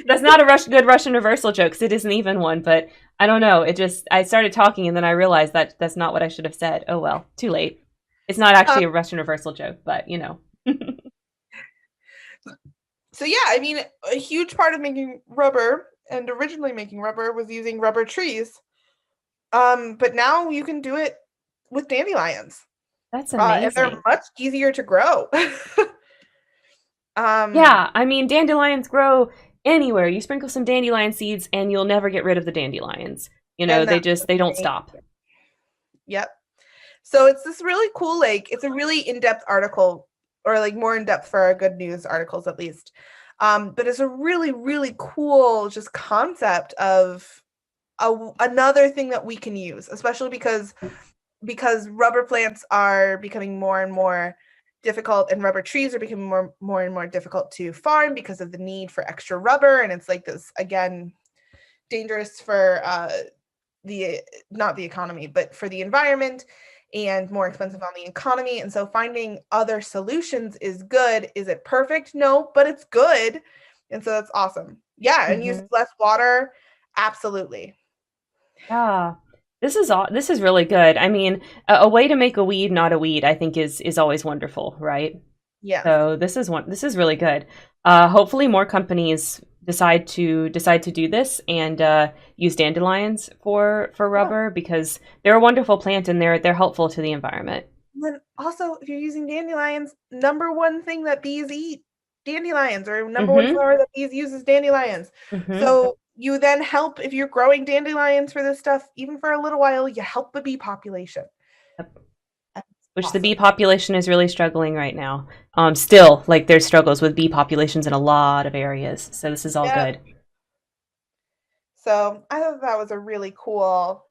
That's not a good Russian reversal joke, because it isn't even one, but I don't know. I started talking and then I realized that that's not what I should have said. Oh well, too late. It's not actually a Russian reversal joke, but you know. So yeah, I mean, a huge part of making rubber and originally making rubber was using rubber trees. But now you can do it with dandelions. That's amazing. And they're much easier to grow. Yeah, I mean, dandelions grow anywhere. You sprinkle some dandelion seeds and you'll never get rid of the dandelions. You know, they don't stop. Yep. So it's this really cool, it's a really in-depth article, or more in-depth for our good news articles at least. But it's a really, really cool just concept of another thing that we can use, especially because rubber plants are becoming more and more difficult, and rubber trees are becoming more and more difficult to farm because of the need for extra rubber. And it's this, again, dangerous for not the economy, but for the environment, and more expensive on the economy. And so finding other solutions is good. Is it perfect? No, but it's good. And so that's awesome. Yeah. And use less water. Absolutely. Yeah. This is really good. I mean, a way to make a weed not a weed, I think is always wonderful, right? Yeah. So this is really good. Hopefully more companies decide to do this and use dandelions for rubber, because they're a wonderful plant and they're helpful to the environment. And then also, if you're using dandelions, number one thing that bees eat, dandelions, or number one Mm-hmm. flower that bees use is dandelions. Mm-hmm. So you then help, if you're growing dandelions for this stuff, even for a little while, you help the bee population. That's Which the bee awesome. population is really struggling right now. Still, like there's struggles with bee populations in a lot of areas. So this is all Yeah. good. So I thought that was a really cool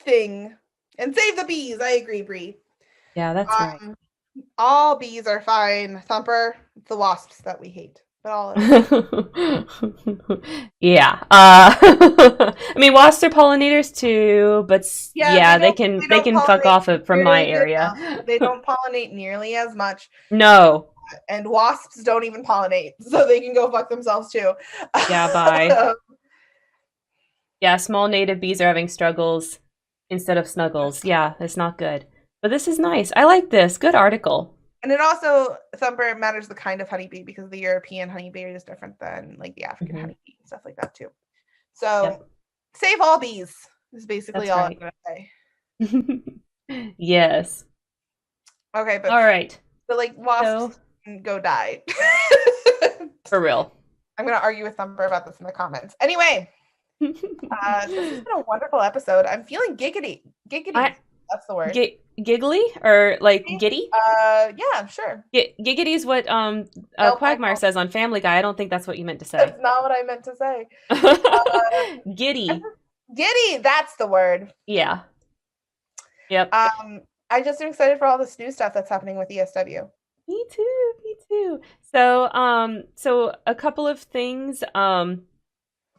thing. And save the bees. I agree, Bree. Yeah, that's right. Um, all bees are fine. Thumper, it's the wasps that we hate. But all other bees. Yeah. I mean, wasps are pollinators too, but Yeah, yeah, they they don't can fuck pollinate off from my nearly area. enough. They don't pollinate nearly as much. No. And wasps don't even pollinate, so they can go fuck themselves too. Yeah, bye. Yeah, small native bees are having struggles instead of snuggles. Yeah, it's not good. But this is nice. I like this. Good article. And it also, Thumper, matters the kind of honeybee, because the European honeybee is different than like the African Hmm. honeybee and stuff like that too. So Yep, save all bees is basically that's all I'm right. gonna say. Yes. Okay, but All right. like wasps So, can go die. for real. I'm gonna argue with Thumper about this in the comments. Anyway, this has been a wonderful episode. I'm feeling giggity. I Giggity. That's the word. giggly or like giddy? Yeah, sure. Giggity is what Nope, I Quagmire know. says on Family Guy. I don't think that's what you meant to say. That's not what I meant to say. Uh, Giddy. Giddy, that's the word. Yeah. Yep. I just am excited for all this new stuff that's happening with ESW. Me too. Me too. So, so a couple of things.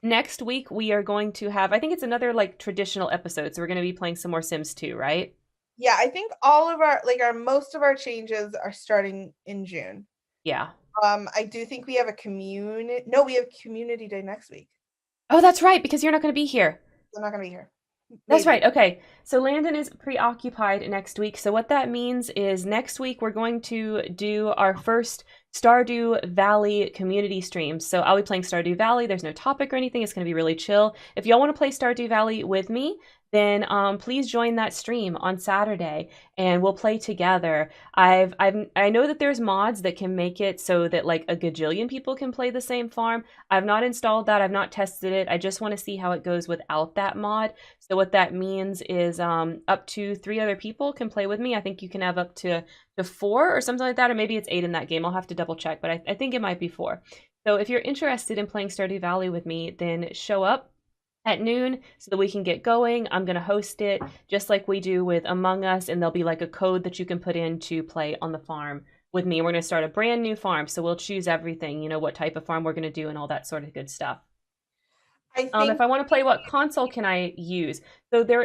Next week we are going to have, I think it's another like traditional episode. So we're going to be playing some more Sims 2, right? Yeah, I think all of our most of our changes are starting in June. Yeah. I do think we have we have community day next week. Oh, that's right, because you're not going to be here. I'm not gonna be here. That's Maybe. right. Okay. So Landon is preoccupied next week. So what that means is next week we're going to do our first Stardew Valley community stream. So I'll be playing Stardew Valley. There's no topic or anything. It's going to be really chill. If y'all want to play Stardew Valley with me, then please join that stream on Saturday and we'll play together. I know that there's mods that can make it so that like a gajillion people can play the same farm. I've not installed that. I've not tested it. I just want to see how it goes without that mod. So what that means is up to 3 other people can play with me. I think you can have up to 4 or something like that, or maybe it's 8 in that game. I'll have to double check, but I think it might be 4. So if you're interested in playing Stardew Valley with me, then show up at noon so that we can get going. I'm going to host it just like we do with Among Us, and there'll be like a code that you can put in to play on the farm with me. We're going to start a brand new farm, so we'll choose everything, what type of farm we're going to do and all that sort of good stuff. I think If I want to play, what console can I use? So there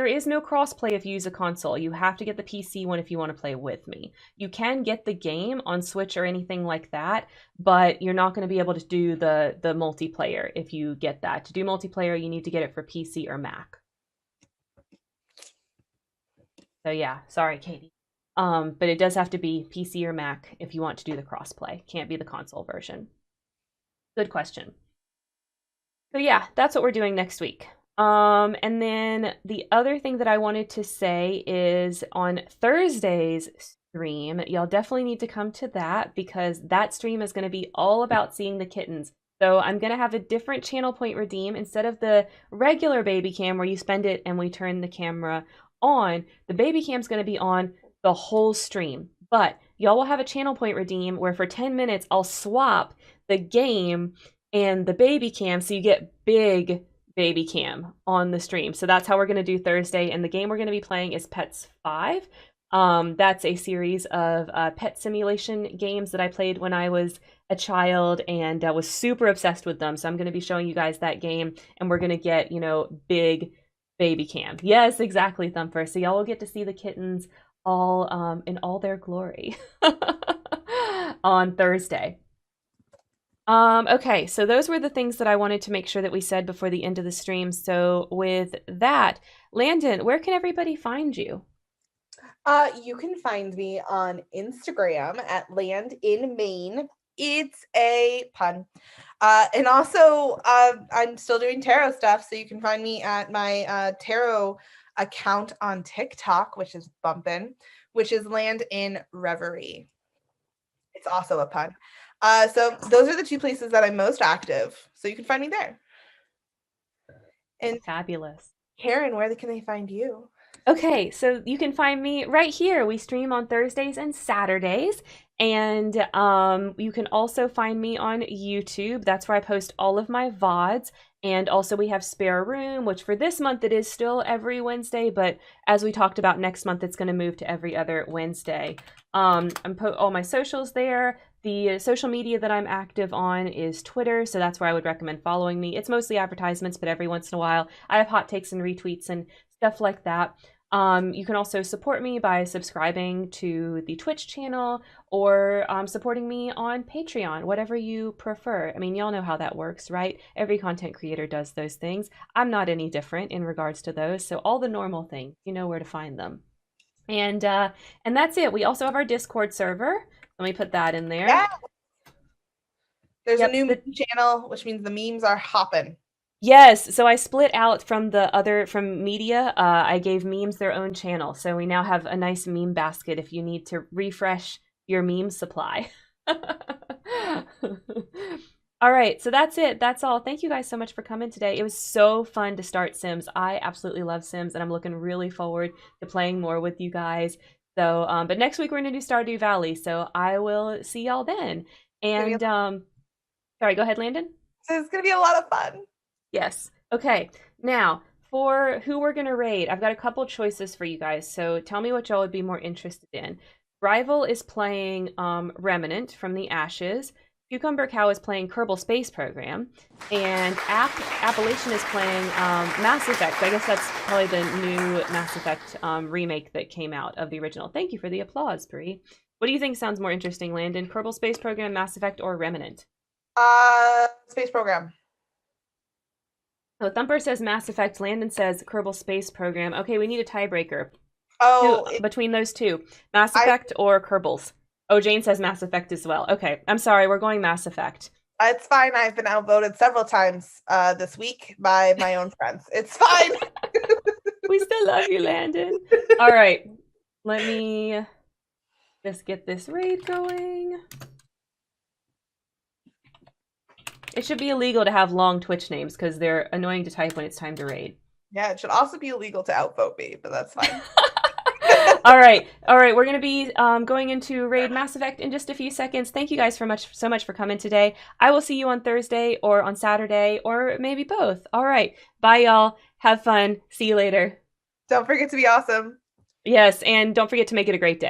is no crossplay if you use a console. You have to get the PC one if you want to play with me. You can get the game on Switch or anything like that, but you're not going to be able to do the multiplayer if you get that. To do multiplayer, you need to get it for PC or Mac. So yeah, sorry, Katie. But it does have to be PC or Mac if you want to do the crossplay. Can't be the console version. Good question. So yeah, that's what we're doing next week. And then the other thing that I wanted to say is on Thursday's stream, y'all definitely need to come to that because that stream is going to be all about seeing the kittens. So I'm going to have a different channel point redeem instead of the regular baby cam where you spend it and we turn the camera on. The baby cam's going to be on the whole stream. But y'all will have a channel point redeem where for 10 minutes I'll swap the game and the baby cam so you get big baby cam on the stream. So that's how we're going to do Thursday. And the game we're going to be playing is Pets 5. That's a series of pet simulation games that I played when I was a child and was super obsessed with them. So I'm going to be showing you guys that game and we're going to get, big baby cam. Yes, exactly, Thumper. So y'all will get to see the kittens all in all their glory on Thursday. Okay, so those were the things that I wanted to make sure that we said before the end of the stream. So with that, Landon, where can everybody find you? You can find me on Instagram at Land in Maine. It's a pun. And also, I'm still doing tarot stuff, so you can find me at my tarot account on TikTok, which is bumpin', which is Land in Reverie. It's also a pun. So those are the two places that I'm most active. So you can find me there. And Fabulous. Karen, where can they find you? Okay, so you can find me right here. We stream on Thursdays and Saturdays. And you can also find me on YouTube. That's where I post all of my VODs. And also we have Spare Room, which for this month it is still every Wednesday, but as we talked about next month, it's going to move to every other Wednesday. I'm all my socials there. The social media that I'm active on is Twitter, so that's where I would recommend following me. It's mostly advertisements, but every once in a while I have hot takes and retweets and stuff like that. You can also support me by subscribing to the Twitch channel or supporting me on Patreon, whatever you prefer. I mean, y'all know how that works, right? Every content creator does those things. I'm not any different in regards to those. So all the normal things, you know where to find them. And that's it. We also have our Discord server. Let me put that in there. Yeah. There's Yep, a new meme channel, which means the memes are hopping. Yes, so I split out from from media. I gave memes their own channel, so we now have a nice meme basket if you need to refresh your meme supply. All right, so that's it. That's all. Thank you guys so much for coming today. It was so fun to start Sims. I absolutely love Sims, and I'm looking really forward to playing more with you guys. So, but next week we're gonna do Stardew Valley, so I will see y'all then. And sorry, go ahead, Landon. So it's gonna be a lot of fun. Yes. Okay. Now, for who we're going to raid, I've got a couple choices for you guys. So tell me what y'all would be more interested in. Rival is playing Remnant from the Ashes. Cucumber Cow is playing Kerbal Space Program. And Appalachian is playing Mass Effect. I guess that's probably the new Mass Effect remake that came out of the original. Thank you for the applause, Brie. What do you think sounds more interesting, Landon? Kerbal Space Program, Mass Effect, or Remnant? Space Program. So Thumper says Mass Effect, Landon says Kerbal Space Program. Okay, we need a tiebreaker. Between those two. Mass Effect or Kerbals? Oh, Jane says Mass Effect as well. Okay, I'm sorry, we're going Mass Effect. It's fine. I've been outvoted several times this week by my own friends. It's fine. We still love you, Landon. All right, let me just get this raid going. It should be illegal to have long Twitch names because they're annoying to type when it's time to raid. Yeah, it should also be illegal to outvote me, but that's fine. All right. We're going to be going into Raid Mass Effect in just a few seconds. Thank you guys so much for coming today. I will see you on Thursday or on Saturday or maybe both. All right. Bye, y'all. Have fun. See you later. Don't forget to be awesome. Yes, and don't forget to make it a great day.